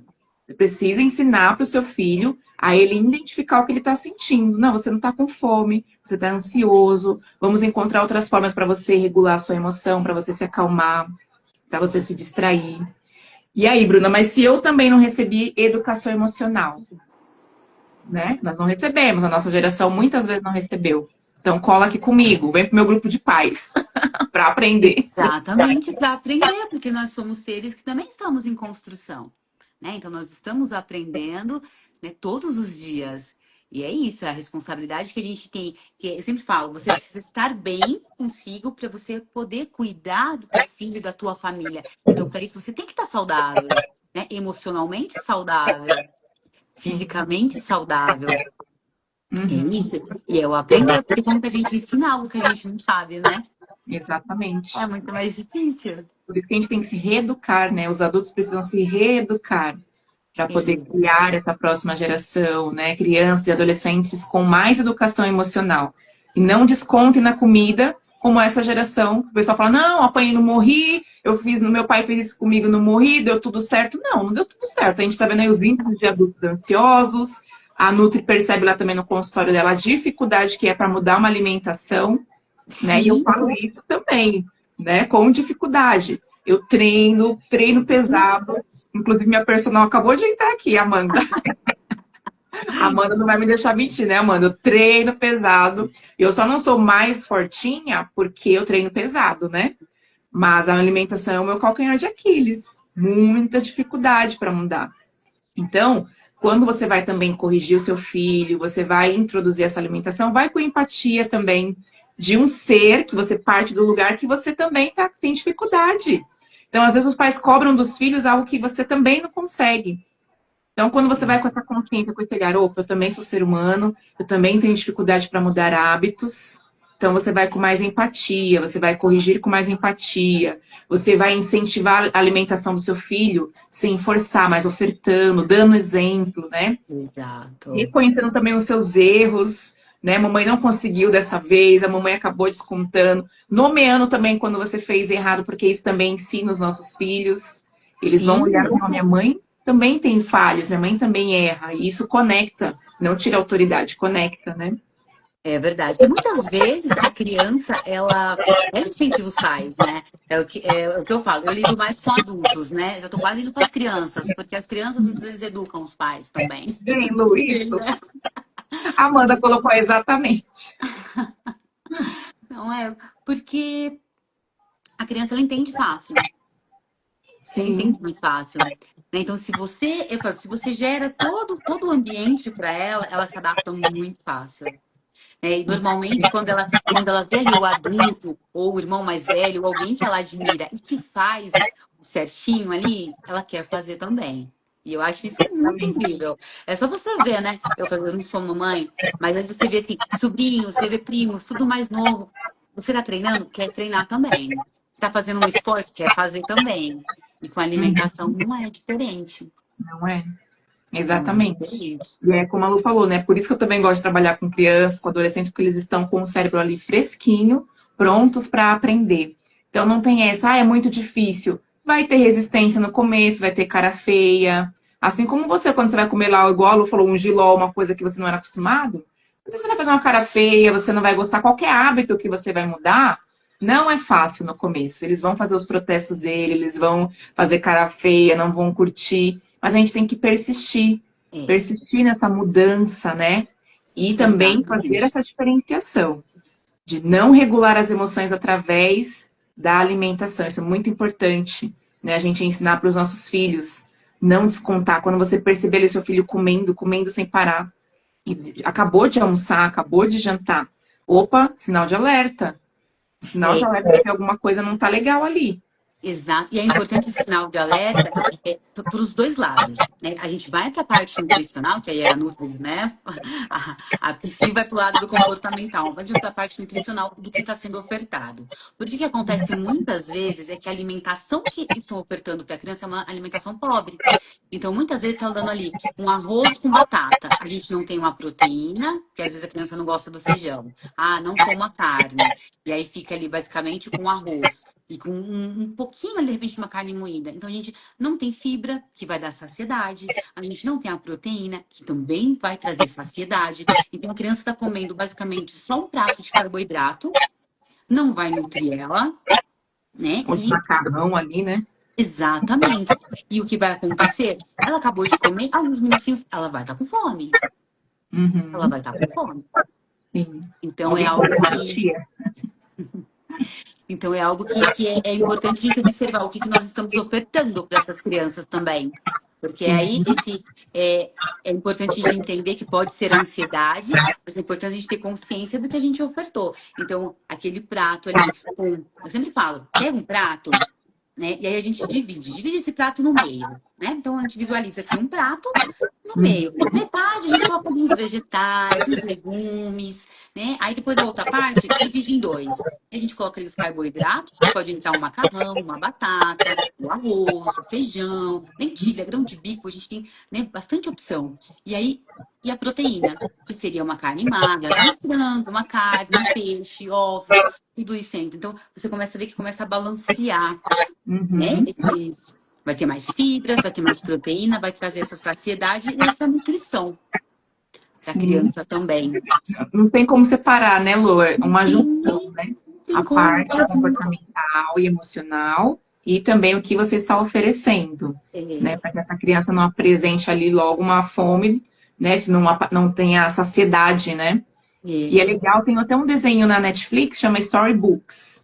Você precisa ensinar para o seu filho a ele identificar o que ele está sentindo. Não, você não está com fome, você está ansioso. Vamos encontrar outras formas para você regular a sua emoção, para você se acalmar, para você se distrair. E aí, Bruna, mas se eu também não recebi educação emocional, né? Nós não recebemos, a nossa geração muitas vezes não recebeu. Então cola aqui comigo, vem pro meu grupo de pais para aprender. Exatamente, para aprender, porque nós somos seres que também estamos em construção, né? Então, nós estamos aprendendo, né, todos os dias. E é isso, é a responsabilidade que a gente tem. Que eu sempre falo, você precisa estar bem consigo para você poder cuidar do teu filho e da tua família. Então, para isso, você tem que estar saudável, né? Emocionalmente saudável. fisicamente saudável. É Uhum, isso. E eu aprender, porque como que a gente ensina algo que a gente não sabe, né? É exatamente. muito mais difícil. Por isso que a gente tem que se reeducar, né? Os adultos precisam se reeducar para poder É, criar essa próxima geração, né? Crianças e adolescentes com mais educação emocional. E não descontem na comida como essa geração. O pessoal fala, não, apanhei, não morri, eu fiz, meu pai fez isso comigo, não morri, deu tudo certo. Não, não deu tudo certo. A gente está vendo aí os índices de adultos ansiosos, a Nutri percebe lá também no consultório dela a dificuldade que é para mudar uma alimentação, né? E eu sim. falo isso também, né? Com dificuldade. Eu treino pesado. Inclusive, minha personal acabou de entrar aqui, Amanda. A Amanda não vai me deixar mentir, né, Amanda? Eu treino pesado. Eu só não sou mais fortinha porque eu treino pesado, né? Mas a alimentação é o meu calcanhar de Aquiles. Muita dificuldade para mudar. Então, quando você vai também corrigir o seu filho, você vai introduzir essa alimentação, vai com empatia também de um ser que você parte do lugar que você também tem dificuldade. Então, às vezes, os pais cobram dos filhos algo que você também não consegue. Então, quando você vai com essa consciência, com esse olhar, opa, eu também sou ser humano, eu também tenho dificuldade para mudar hábitos. Então, você vai com mais empatia, você vai corrigir com mais empatia, você vai incentivar a alimentação do seu filho sem forçar, mas ofertando, dando exemplo, né? Exato. Reconhecendo também os seus erros, né? Mamãe não conseguiu dessa vez, a mamãe acabou descontando. Nomeando também quando você fez errado, porque isso também ensina os nossos filhos. Eles vão olhar Sim, para minha mãe também tem falhas, minha mãe também erra, e isso conecta, não tira autoridade, conecta, né? é verdade. E muitas vezes a criança, ela incentiva os pais, né? É o que eu falo. Eu lido mais com adultos, né? Já tô quase indo para as crianças, porque as crianças muitas vezes educam os pais também. Bem, Luiz, Sim, né? a Amanda colocou exatamente. Não é? Porque a criança ela entende fácil. Ela Sim, entende mais fácil. Né? Então, se você gera todo o ambiente para ela, ela se adapta muito fácil. E normalmente, quando ela vê ali o adulto, ou o irmão mais velho, ou alguém que ela admira e que faz certinho ali, ela quer fazer também. E eu acho isso muito exatamente. incrível. É só você ver, né? Eu não sou mamãe, mas às vezes você vê assim, sobrinhos, você vê primos, tudo mais novo. Você tá treinando? Quer treinar também. Você tá fazendo um esporte? Quer fazer também. E com a Uhum, alimentação não é diferente. não é? Não é Exatamente. diferente. E é como a Lu falou, né? Por isso que eu também gosto de trabalhar com crianças, com adolescentes, porque eles estão com o cérebro ali fresquinho, prontos para aprender. Então não tem essa, é muito difícil. Vai ter resistência no começo, vai ter cara feia. Assim como você, quando você vai comer lá, igual a Lu falou, um jiló, uma coisa que você não era acostumado, às vezes você vai fazer uma cara feia, você não vai gostar. Qualquer hábito que você vai mudar, não é fácil no começo. Eles vão fazer os protestos dele, eles vão fazer cara feia, não vão curtir. Mas a gente tem que persistir É, persistir nessa mudança, né? E também fazer exatamente. essa diferenciação de não regular as emoções através da alimentação. Isso é muito importante, né? A gente ensinar para os nossos filhos não descontar. Quando você perceber ali o seu filho comendo, comendo sem parar, e acabou de almoçar, acabou de jantar. Opa, sinal de alerta. O sinal de É, alerta que alguma coisa não tá legal ali. exato. E é importante esse sinal de alerta para os dois lados, né? A gente vai para a parte nutricional, que aí é a Nutri, né? A Psi vai para o lado do comportamental, mas a gente vai para a parte nutricional do que está sendo ofertado. Porque o que acontece muitas vezes é que a alimentação que estão ofertando para a criança é uma alimentação pobre. Então, muitas vezes estão dando ali um arroz com batata. A gente não tem uma proteína, que às vezes a criança não gosta do feijão. Ah, não coma carne. E aí fica ali basicamente com arroz. E com um pouquinho, de repente, uma carne moída. Então, a gente não tem fibra, que vai dar saciedade. A gente não tem a proteína, que também vai trazer saciedade. Então, a criança está comendo basicamente só um prato de carboidrato, não vai nutrir ela, né? Onde E macarrão ali, né? exatamente. E o que vai acontecer? Ela acabou de comer, alguns minutinhos, ela vai estar com fome. Ela Uhum, vai estar com fome. sim. Então, é Alguém algo colocou a que tia. Então, é algo que é importante a gente observar o que nós estamos ofertando para essas crianças também. Porque Sim. aí é importante de entender que pode ser ansiedade, mas é importante a gente ter consciência do que a gente ofertou. Então, aquele prato ali, eu sempre falo, pega um prato. né? E aí a gente divide esse prato no meio, né? Então a gente visualiza aqui um prato no Uhum. meio. Metade a gente coloca alguns vegetais, uns legumes, né? Aí depois a outra parte divide em dois. A gente coloca ali os carboidratos, que pode entrar um macarrão, uma batata, o arroz, o feijão, lentilha, grão de bico, a gente tem, né, bastante opção. E aí, e a proteína, que seria uma carne magra, né? Um frango, uma carne, um peixe, ovos, tudo isso entra. Então, você começa a ver que começa a balancear, né? Uhum. Esses, vai ter mais fibras, vai ter mais proteína, vai trazer essa saciedade e essa nutrição para a Sim. criança também. Não tem como separar, né, Lu? É Não uma junção, tem, né? não tem A como, parte tá junto. comportamental e emocional e também o que você está oferecendo, né? É, Para que essa criança não apresente ali logo uma fome, né? Se não tenha saciedade, né? E é é. legal, tem até um desenho na Netflix, chama Storybooks.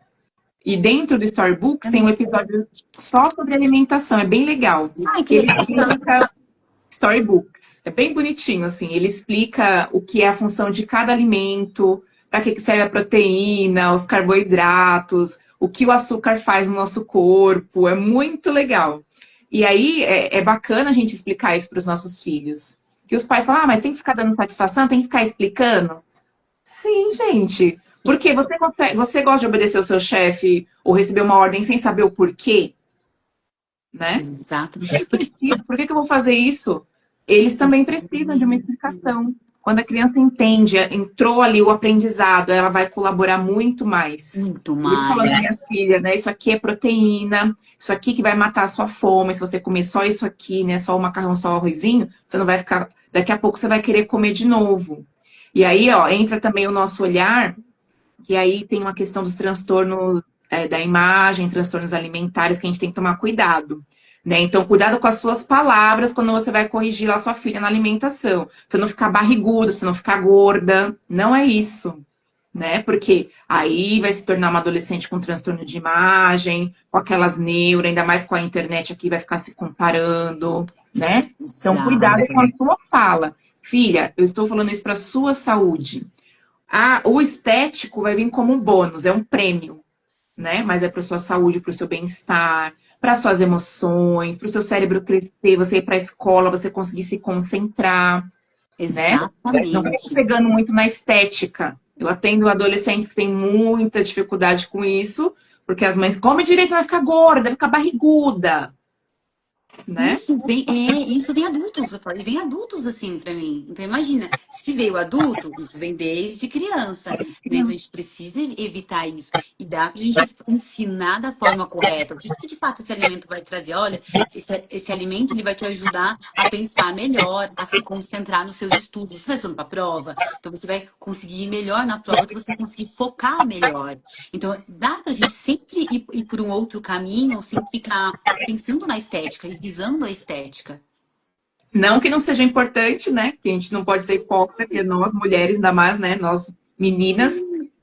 E dentro do Storybooks tem um episódio só sobre alimentação, é bem legal. Ai, que Ele legal. explica storybooks. É bem bonitinho, assim. Ele explica o que é a função de cada alimento, para que serve a proteína, os carboidratos, o que o açúcar faz no nosso corpo. É muito legal. E aí é bacana a gente explicar isso para os nossos filhos. Que os pais falam, mas tem que ficar dando satisfação, tem que ficar explicando. Sim, gente. Porque você gosta de obedecer o seu chefe ou receber uma ordem sem saber o porquê, né? Exato. Nem Porque preciso. Por que eu vou fazer isso? Eles também precisam de uma explicação. Quando a criança entende, entrou ali o aprendizado, ela vai colaborar muito mais. muito E eu falo da minha mais. filha, né? Isso aqui é proteína, isso aqui que vai matar a sua fome. Se você comer só isso aqui, né? Só o macarrão, só o arrozinho, você não vai ficar. Daqui a pouco você vai querer comer de novo. E aí, ó, entra também o nosso olhar, e aí tem uma questão dos transtornos da imagem, transtornos alimentares, que a gente tem que tomar cuidado. Né? Então, cuidado com as suas palavras quando você vai corrigir lá sua filha na alimentação. Você não ficar barriguda, você não ficar gorda. Não é isso. Né? Porque aí vai se tornar uma adolescente com transtorno de imagem, com aquelas neuras, ainda mais com a internet aqui, vai ficar se comparando, né? Então, cuidado com a Exato. sua fala. Filha, eu estou falando isso para sua saúde. O estético vai vir como um bônus, é um prêmio, né? Mas é para sua saúde, para o seu bem-estar, para suas emoções, para o seu cérebro crescer, você ir para a escola, você conseguir se concentrar, né? Não fique Exatamente. pegando muito na estética. Eu atendo adolescentes que têm muita dificuldade com isso, porque as mães come direito, vai ficar gorda, vai ficar barriguda, né? Isso vem adultos, eu falei, vem adultos assim pra mim. Então imagina, se veio adulto, isso vem desde criança, né? Então a gente precisa evitar isso e dá pra gente ensinar da forma correta. O que que de fato esse alimento vai trazer? Olha, esse alimento ele vai te ajudar a pensar melhor, a se concentrar nos seus estudos. Você vai estudando pra prova, então você vai conseguir ir melhor na prova, que você vai conseguir focar melhor. Então dá pra gente sempre ir por um outro caminho, sem ficar pensando na estética e visando a estética. Não que não seja importante, né? Que a gente não pode ser hipócrita, porque nós, mulheres, ainda mais, né? Nós, meninas,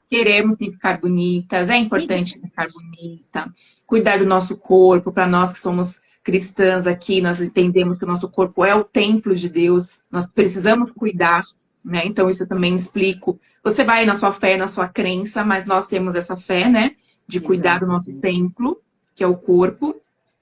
queremos ficar bonitas, é importante ficar bonita, cuidar do nosso corpo, para nós que somos cristãs aqui, nós entendemos que o nosso corpo é o templo de Deus, nós precisamos cuidar, né? Então, isso eu também explico. Você vai na sua fé, na sua crença, mas nós temos essa fé, né? De cuidar do nosso Exato. templo, que é o corpo.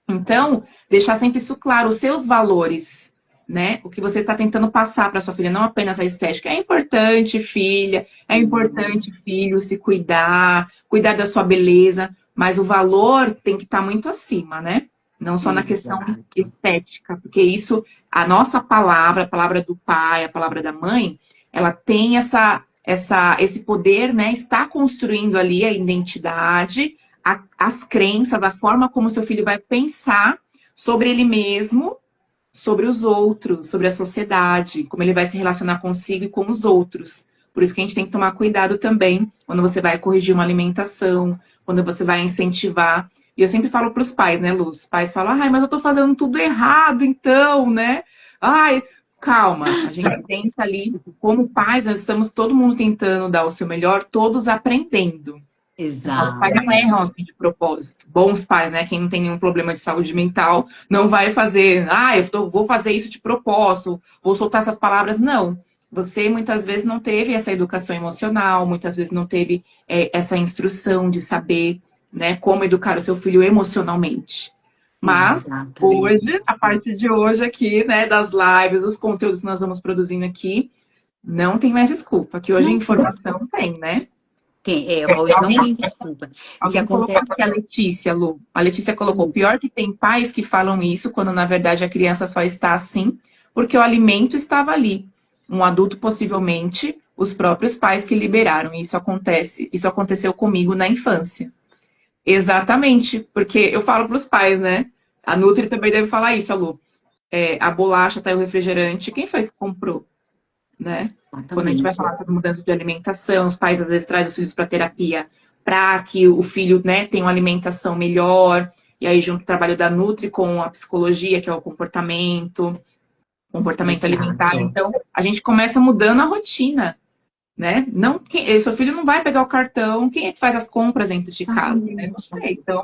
Então, deixar sempre isso claro, os seus valores, né? O que você está tentando passar para sua filha, não apenas a estética. É importante, filha, é Sim, importante, filho, se cuidar, cuidar da sua beleza, mas o valor tem que estar muito acima, né? Não só na questão exato. estética, porque isso, a nossa palavra, a palavra do pai, a palavra da mãe, ela tem esse poder, né? Está construindo ali a identidade, as crenças, a forma como seu filho vai pensar sobre ele mesmo, sobre os outros, sobre a sociedade, como ele vai se relacionar consigo e com os outros. Por isso que a gente tem que tomar cuidado também quando você vai corrigir uma alimentação, quando você vai incentivar. E eu sempre falo para os pais, né, Luz? Os pais falam, ai, mas eu tô fazendo tudo errado, então, né? Ai, calma, a gente tenta ali, como pais, nós estamos todo mundo tentando dar o seu melhor, todos aprendendo. Eu falo, pai não Exato. erram assim de propósito. Bons pais, né? Quem não tem nenhum problema de saúde mental, não vai fazer, vou fazer isso de propósito, vou soltar essas palavras. Não. Você muitas vezes não teve essa educação emocional, muitas vezes não teve essa instrução de saber né? Como educar o seu filho emocionalmente. Mas hoje, a Exatamente. partir de hoje aqui, né, das lives, os conteúdos que nós vamos produzindo aqui, não tem mais desculpa, que hoje Não informação tem, né? hoje não tem desculpa. O que Alguém colocou acontece? aqui a Letícia, Lu. A Letícia colocou, Hum, pior que tem pais que falam isso, quando na verdade a criança só está assim, porque o alimento estava ali. Um adulto, possivelmente, os próprios pais que liberaram. E isso aconteceu comigo na infância. Exatamente, porque eu falo para os pais, né? A Nutri também deve falar isso, Lu. A bolacha, tá aí o refrigerante, quem foi que comprou, né? Quando a gente vai exatamente. falar sobre mudança de alimentação, os pais às vezes trazem os filhos para terapia para que o filho, né, tenha uma alimentação melhor. E aí, junto o trabalho da Nutri com a psicologia, que é o comportamento alimentar. Exato. Então, a gente começa mudando a rotina, né? Não, seu filho não vai pegar o cartão, quem é que faz as compras dentro de casa, né? Exatamente. Você. Então,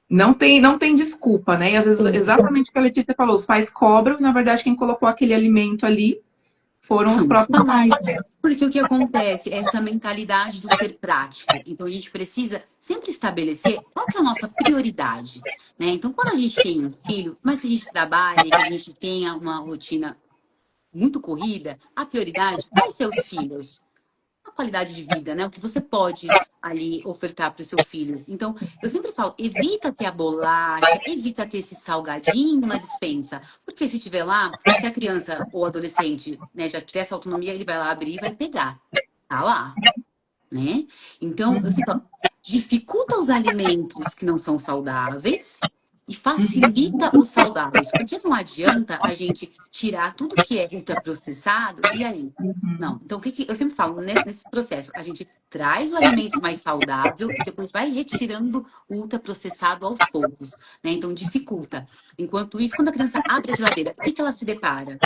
não tem desculpa, né? E às vezes, exatamente o que a Letícia falou, os pais cobram, e na verdade, quem colocou aquele alimento ali foram os São os próprios pais. pais, né? Porque o que acontece? Essa mentalidade do ser prático. Então, a gente precisa sempre estabelecer qual que é a nossa prioridade, né? Então, quando a gente tem um filho, por mais que a gente trabalhe, que a gente tenha uma rotina muito corrida, a prioridade vai ser os filhos. A qualidade de vida, né? O que você pode ali ofertar para o seu filho. Então, eu sempre falo, evita ter a bolacha, evita ter esse salgadinho na despensa. Porque se tiver lá, se a criança ou adolescente, né, já tiver essa autonomia, ele vai lá abrir e vai pegar. Tá lá, né? Então, eu sempre falo, dificulta os alimentos que não são saudáveis e facilita os saudáveis. Porque não adianta a gente tirar tudo que é ultraprocessado e aí? Não. Então, eu sempre falo nesse processo? A gente traz o alimento mais saudável e depois vai retirando o ultraprocessado aos poucos, né? Então, dificulta. Enquanto isso, quando a criança abre a geladeira, o que ela se depara?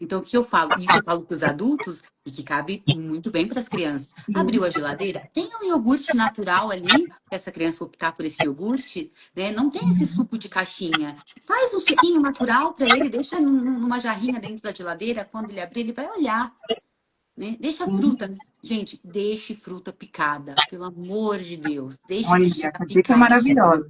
Então, o que eu falo? Isso eu falo para os adultos e que cabe muito bem para as crianças. Abriu a geladeira, tem um iogurte natural ali, para essa criança optar por esse iogurte, né? Não tem esse suco de caixinha. Faz um suquinho natural para ele, deixa numa jarrinha dentro da geladeira. Quando ele abrir, ele vai olhar, né? Deixa a fruta. Gente, deixe fruta picada, pelo amor de Deus. Deixe Olha, frutinha essa dica é picadinha. maravilhosa.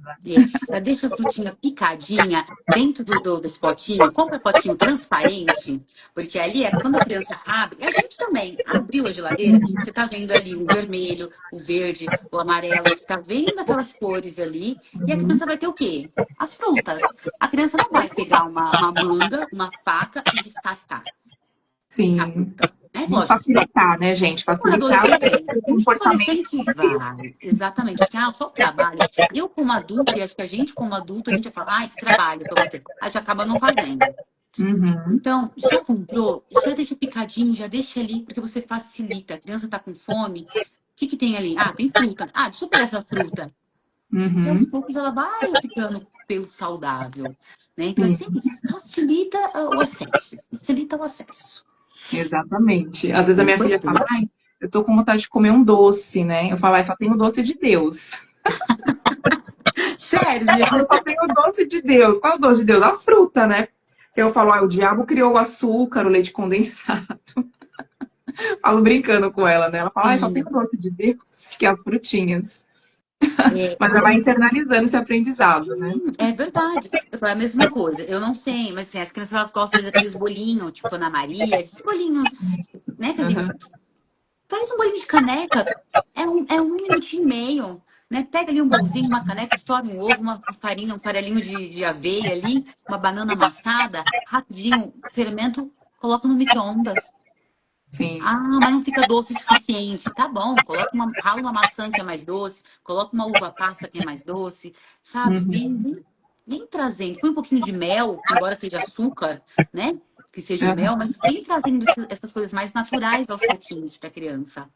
Já deixa a frutinha picadinha dentro dos potinhos. Compra potinho transparente, porque ali é quando a criança abre. E a gente também abriu a geladeira. Você tá vendo ali o vermelho, o verde, o amarelo. Você tá vendo aquelas cores ali. E a criança vai ter o quê? As frutas. A criança não vai pegar uma manga, uma faca e descascar a Sim. fruta. Né? Vamos Lógico, facilitar, né, gente? se for Facilitar adolescente, o tem comportamento. adolescente vai, exatamente, porque só o trabalho. Eu, como adulto, e acho que a gente, como adulto, a gente vai falar, ai, que trabalho que eu vou ter. A gente acaba não fazendo. Uhum, Então, já comprou, já deixa picadinho, já deixa ali, porque você facilita. A criança tá com fome. O que que tem ali? Ah, tem fruta. Ah, deixa eu pegar essa fruta. E aos uhum, poucos ela vai optando pelo saudável. Né? Então, é sim, sempre isso. Facilita o acesso. Facilita o acesso. exatamente. Às vezes a É minha filha fala, importante. ai, eu tô com vontade de comer um doce, né? Eu falo, ai, só tem o doce de Deus. Sério, Eu só tenho o doce de Deus. Qual é o doce de Deus? A fruta, né? Que eu falo, ah, o diabo criou o açúcar, o leite condensado. Falo brincando com ela, né? Ela fala, ai, só tem o sim. doce de Deus, que é as frutinhas. É, Mas ela vai internalizando esse aprendizado, né? é verdade. Eu falei a mesma coisa. Eu não sei, mas assim, as crianças elas gostam às vezes daqueles bolinhos, tipo Ana Maria, esses bolinhos, né? Que a gente Uhum, faz um bolinho de caneca, é um minutinho e meio, né? Pega ali um bolzinho, uma caneca, estoura um ovo, uma farinha, um farelinho de aveia ali, uma banana amassada, rapidinho, fermento, coloca no micro-ondas. sim. Ah, mas não fica doce o suficiente. Tá bom, rala uma maçã que é mais doce, coloca uma uva passa que é mais doce, sabe? Uhum, Vem trazendo. Põe um pouquinho de mel, que embora seja açúcar, né? Que seja o mel, uhum, mas vem trazendo essas coisas mais naturais aos pouquinhos para a criança.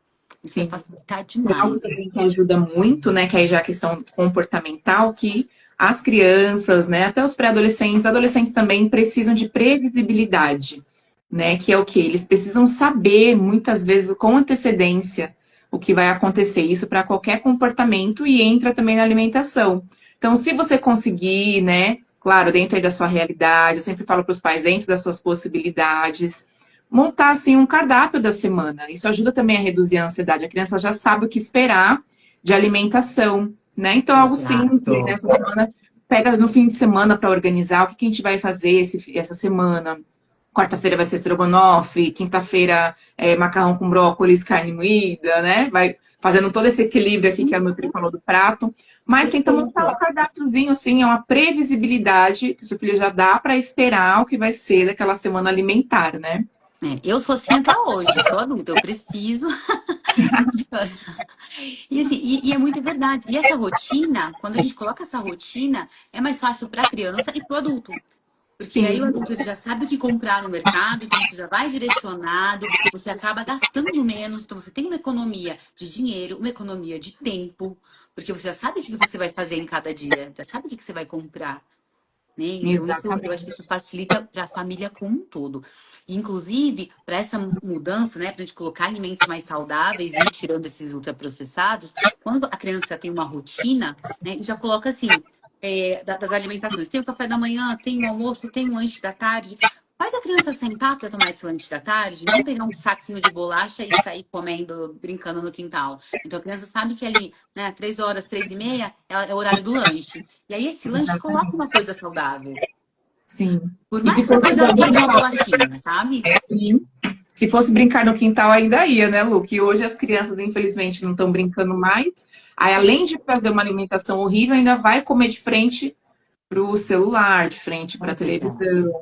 Isso vai sim. facilitar Tem algo demais. também que ajuda muito, né? Que aí já é a questão comportamental, que as crianças, né, até os pré-adolescentes, adolescentes também precisam de previsibilidade, né? Que é o que eles precisam saber muitas vezes com antecedência o que vai acontecer. Isso para qualquer comportamento e entra também na alimentação. Então, se você conseguir, né, claro, dentro aí da sua realidade, eu sempre falo para os pais dentro das suas possibilidades, montar assim um cardápio da semana. Isso ajuda também a reduzir a ansiedade. A criança já sabe o que esperar de alimentação, né? Então, algo simples, né? Exato. Essa semana, pega no fim de semana para organizar o que que a gente vai fazer essa semana. Quarta-feira vai ser estrogonofe, quinta-feira macarrão com brócolis, carne moída, né? Vai fazendo todo esse equilíbrio aqui que a Nutri falou do prato. Mas tenta montar um Perfeito. cardápiozinho, assim, é uma previsibilidade que o seu filho já dá para esperar o que vai ser daquela semana alimentar, né? É, eu sou assim até hoje, sou adulta, eu preciso. E, assim, e é muito verdade. E essa rotina, quando a gente coloca essa rotina, é mais fácil para a criança e para o adulto. Porque aí o Sim, adulto ele já sabe o que comprar no mercado, então você já vai direcionado, você acaba gastando menos, então você tem uma economia de dinheiro, uma economia de tempo, porque você já sabe o que você vai fazer em cada dia, já sabe o que você vai comprar. Né? Então, isso, eu acho que exatamente. isso facilita para a família como um todo. Inclusive, para essa mudança, né, para a gente colocar alimentos mais saudáveis e ir tirando esses ultraprocessados, quando a criança tem uma rotina, né, já coloca assim, das alimentações. Tem o café da manhã, tem o almoço, tem o lanche da tarde. Faz a criança sentar para tomar esse lanche da tarde, não pegar um saquinho de bolacha e sair comendo, brincando no quintal. Então, a criança sabe que ali, né, 3 horas, 3h30, é o horário do lanche. E aí esse lanche coloca uma coisa saudável. Sim. Por E mais se que essa fosse coisa queira uma bolachinha, sabe? Se fosse brincar no quintal, ainda ia, né, Lu? Que hoje as crianças, infelizmente, não estão brincando mais. Aí, além de fazer uma alimentação horrível, ainda vai comer de frente para o celular, de frente para É a verdade. televisão.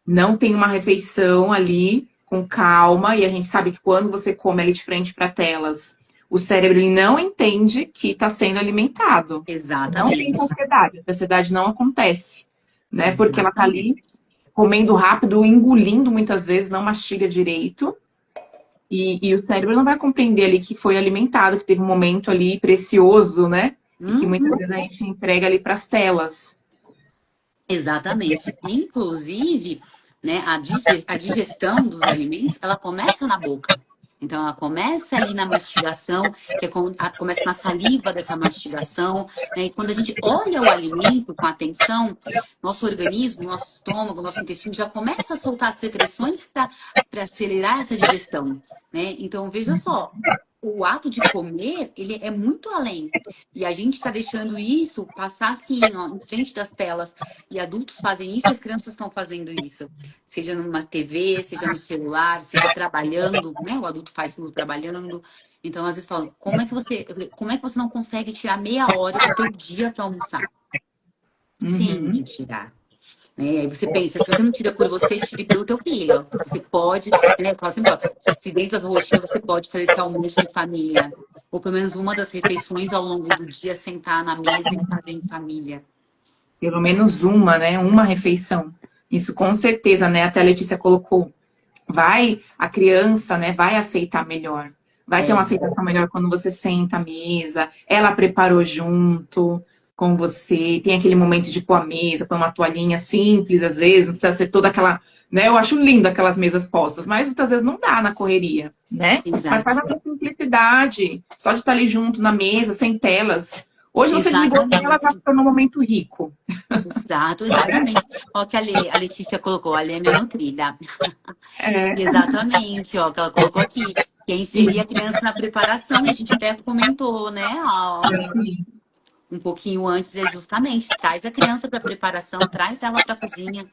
Não tem uma refeição ali com calma. E a gente sabe que quando você come ali de frente para telas, o cérebro ele não entende que está sendo alimentado. Não tem Exatamente. saciedade. A saciedade não acontece, né? Porque ela está ali Exatamente. comendo rápido, engolindo muitas vezes, não mastiga direito. E o cérebro não vai compreender ali que foi alimentado, que teve um momento ali precioso, né? E que muitas Uhum. vezes a gente entrega ali para as telas. Exatamente. Inclusive, né, a digestão dos alimentos, ela começa na boca. Então, ela começa ali na mastigação, que é começa na saliva dessa mastigação, né? E quando a gente olha o alimento com atenção, nosso organismo, nosso estômago, nosso intestino já começa a soltar secreções para acelerar essa digestão, né? Então, veja só, o ato de comer, ele é muito além. E a gente está deixando isso passar assim, ó, em frente das telas. E adultos fazem isso, as crianças estão fazendo isso. Seja numa TV, seja no celular, seja trabalhando, né? O adulto faz tudo trabalhando. Então, às vezes falam, como é que você não consegue tirar meia hora do teu dia para almoçar? Tem que Uhum. tirar. Né? Aí você pensa, se você não tira por você, tire pelo teu filho. Você pode, né? Eu falo sempre, ó, se dentro da rotina você pode fazer esse almoço em família. Ou pelo menos uma das refeições ao longo do dia, sentar na mesa e fazer em família. Pelo menos uma, né? Uma refeição. Isso com certeza, né? Até a Letícia colocou. A criança, né, vai aceitar melhor. Vai ter uma É, aceitação melhor quando você senta à mesa, ela preparou junto com você, tem aquele momento de pôr a mesa, põe uma toalhinha simples, às vezes, não precisa ser toda aquela, né? Eu acho lindo aquelas mesas postas, mas muitas vezes não dá na correria, né? Mas exato. faz a simplicidade, só de estar ali junto na mesa, sem telas. Hoje você desligou a tela, já se Exatamente. tornou um momento rico. Exato, exatamente. Ó, que a Letícia colocou, a Lê é minha nutrida. É, Exatamente, ó, que ela colocou aqui, que é inserir a criança na preparação, e a gente até comentou, né, um pouquinho antes, é justamente, traz a criança para preparação, traz ela para a cozinha.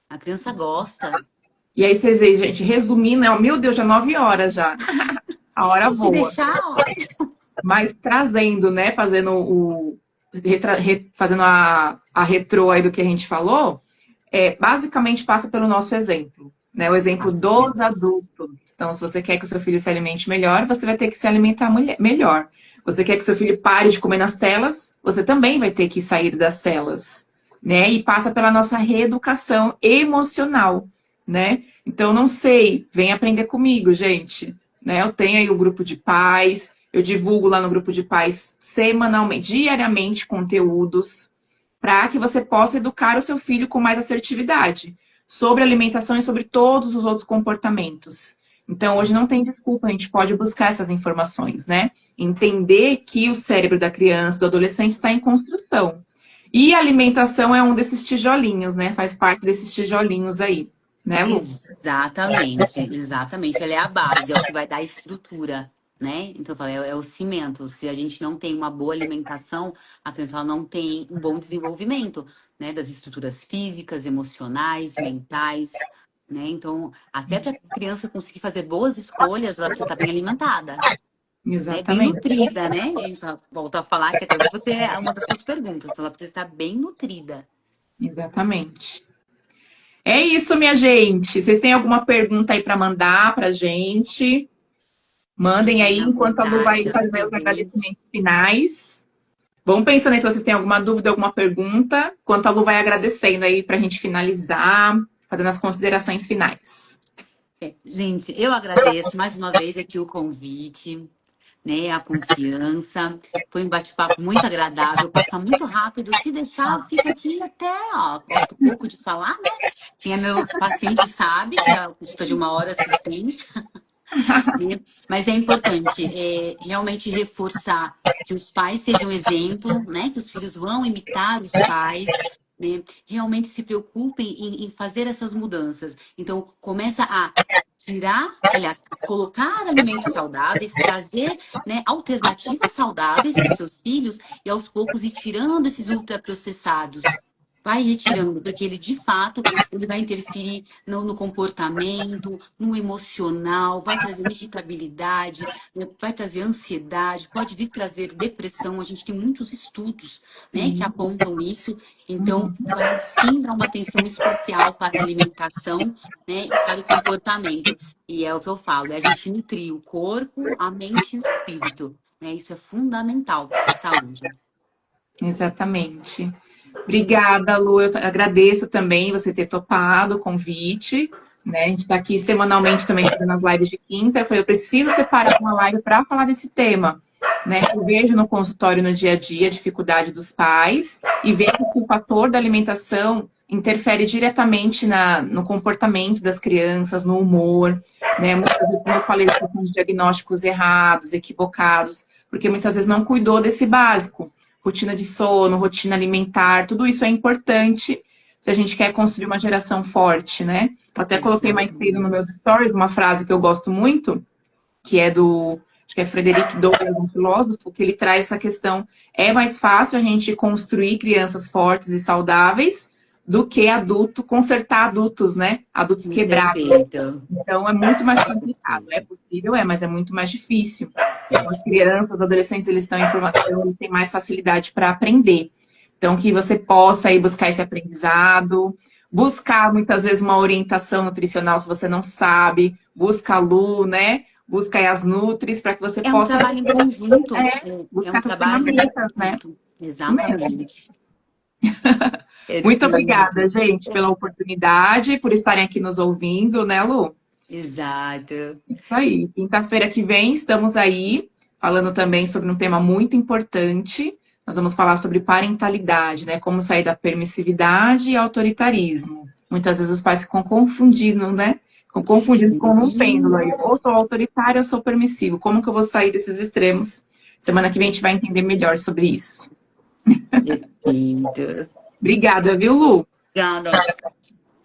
A criança gosta. e aí vocês veem, gente, resumindo, né? Meu Deus, já 9 horas já. A hora E se voa. deixar, ó, Mas trazendo, né? Fazendo a retrô aí do que a gente falou, basicamente passa pelo nosso exemplo, né? O exemplo passa dos mesmo. adultos. Então, se você quer que o seu filho se alimente melhor, você vai ter que se alimentar melhor. Você quer que o seu filho pare de comer nas telas, você também vai ter que sair das telas, né? E passa pela nossa reeducação emocional, né? Então, não sei, vem aprender comigo, gente, né? Eu tenho aí o grupo de pais, eu divulgo lá no grupo de pais semanalmente, diariamente, conteúdos para que você possa educar o seu filho com mais assertividade sobre alimentação e sobre todos os outros comportamentos. Então, hoje não tem desculpa, a gente pode buscar essas informações, né? Entender que o cérebro da criança, do adolescente está em construção. E a alimentação é um desses tijolinhos, né? Faz parte desses tijolinhos aí, né, Lu? Exatamente, exatamente. Ela é a base, é o que vai dar estrutura. né? Então, eu falo, é o cimento. Se a gente não tem uma boa alimentação, a criança ela não tem um bom desenvolvimento, né? Das estruturas físicas, emocionais, mentais, né? Então, até para a criança conseguir fazer boas escolhas, ela precisa estar bem alimentada, né? Bem Exatamente, nutrida, né? A gente volta a falar que até você é uma das suas perguntas, então ela precisa estar bem nutrida. exatamente. É isso, minha gente. Vocês têm alguma pergunta aí para mandar para gente? Mandem aí Fiquem à enquanto a Lu vai vontade, fazer os aproveite. agradecimentos finais. Vão pensando aí se vocês têm alguma dúvida, alguma pergunta, enquanto a Lu vai agradecendo aí para a gente finalizar, fazendo as considerações finais. Gente, eu agradeço mais uma vez aqui o convite, né? A confiança. Foi um bate-papo muito agradável, passa muito rápido. Se deixar, fica aqui até, ó, gosto pouco de falar, né? Quem é meu paciente sabe que a consulta de 1 hora se estende. Né? Mas é importante realmente reforçar que os pais sejam exemplo, né? Que os filhos vão imitar os pais, né? Realmente se preocupem em fazer essas mudanças. Então, começa a tirar, aliás, colocar alimentos saudáveis, trazer, né, alternativas saudáveis para os seus filhos e aos poucos ir tirando esses ultraprocessados. Vai retirando, porque ele de fato ele vai interferir no comportamento, no emocional, vai trazer irritabilidade, né, vai trazer ansiedade, pode vir trazer depressão. A gente tem muitos estudos, né, que apontam isso. Então, vai sim dar uma atenção especial para a alimentação, né, e para o comportamento. E é o que eu falo, é a gente nutrir o corpo, a mente e o espírito. Né? Isso é fundamental para a saúde. Exatamente. Obrigada, Lu. Eu agradeço também você ter topado o convite. Né? A gente está aqui semanalmente também fazendo as lives de quinta. Eu falei, eu preciso separar uma live para falar desse tema. Né? Eu vejo no consultório no dia a dia a dificuldade dos pais e vejo que o fator da alimentação interfere diretamente no comportamento das crianças, no humor. Né? Muitas vezes, como eu falei, são diagnósticos errados, equivocados, porque muitas vezes não cuidou desse básico rotina de sono, rotina alimentar, tudo isso é importante se a gente quer construir uma geração forte, né? Eu até coloquei mais cedo no meu Exatamente. stories uma frase que eu gosto muito, que é do, acho que é Frederic Douglass, um filósofo, que ele traz essa questão, é mais fácil a gente construir crianças fortes e saudáveis do que adulto, consertar adultos, né? Adultos quebrados. Perfeito. Então é muito mais complicado. É Perfeito. possível, mas é muito mais difícil. Mais As difícil. crianças, os adolescentes, eles estão em formação, eles têm mais facilidade para aprender. Então, que você possa ir buscar esse aprendizado, buscar muitas vezes uma orientação nutricional se você não sabe, busca a Lu, né? Busca aí as Nutris para que você É um possa trabalho em conjunto. É buscar um essas trabalho em ferramentas, né? conjunto. Isso mesmo. Exatamente. Muito obrigada, Perfeito. gente, pela oportunidade, por estarem aqui nos ouvindo, né, Lu? Exato. Isso aí. Quinta-feira que vem estamos aí falando também sobre um tema muito importante. Nós vamos falar sobre parentalidade, né? Como sair da permissividade e autoritarismo. Muitas vezes os pais ficam confundindo, né? Ficam confundindo como um pêndulo aí. Sim. Ou sou autoritário ou sou permissivo. Como que eu vou sair desses extremos? Semana que vem a gente vai entender melhor sobre isso. Perfeito. Obrigada, viu, Lu? Obrigada.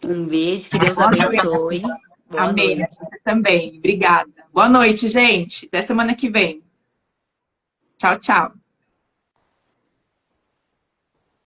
Um beijo, que Deus Boa noite. abençoe. Boa Amém. noite. Você também. Obrigada. Boa noite, gente. Até semana que vem. Tchau, tchau.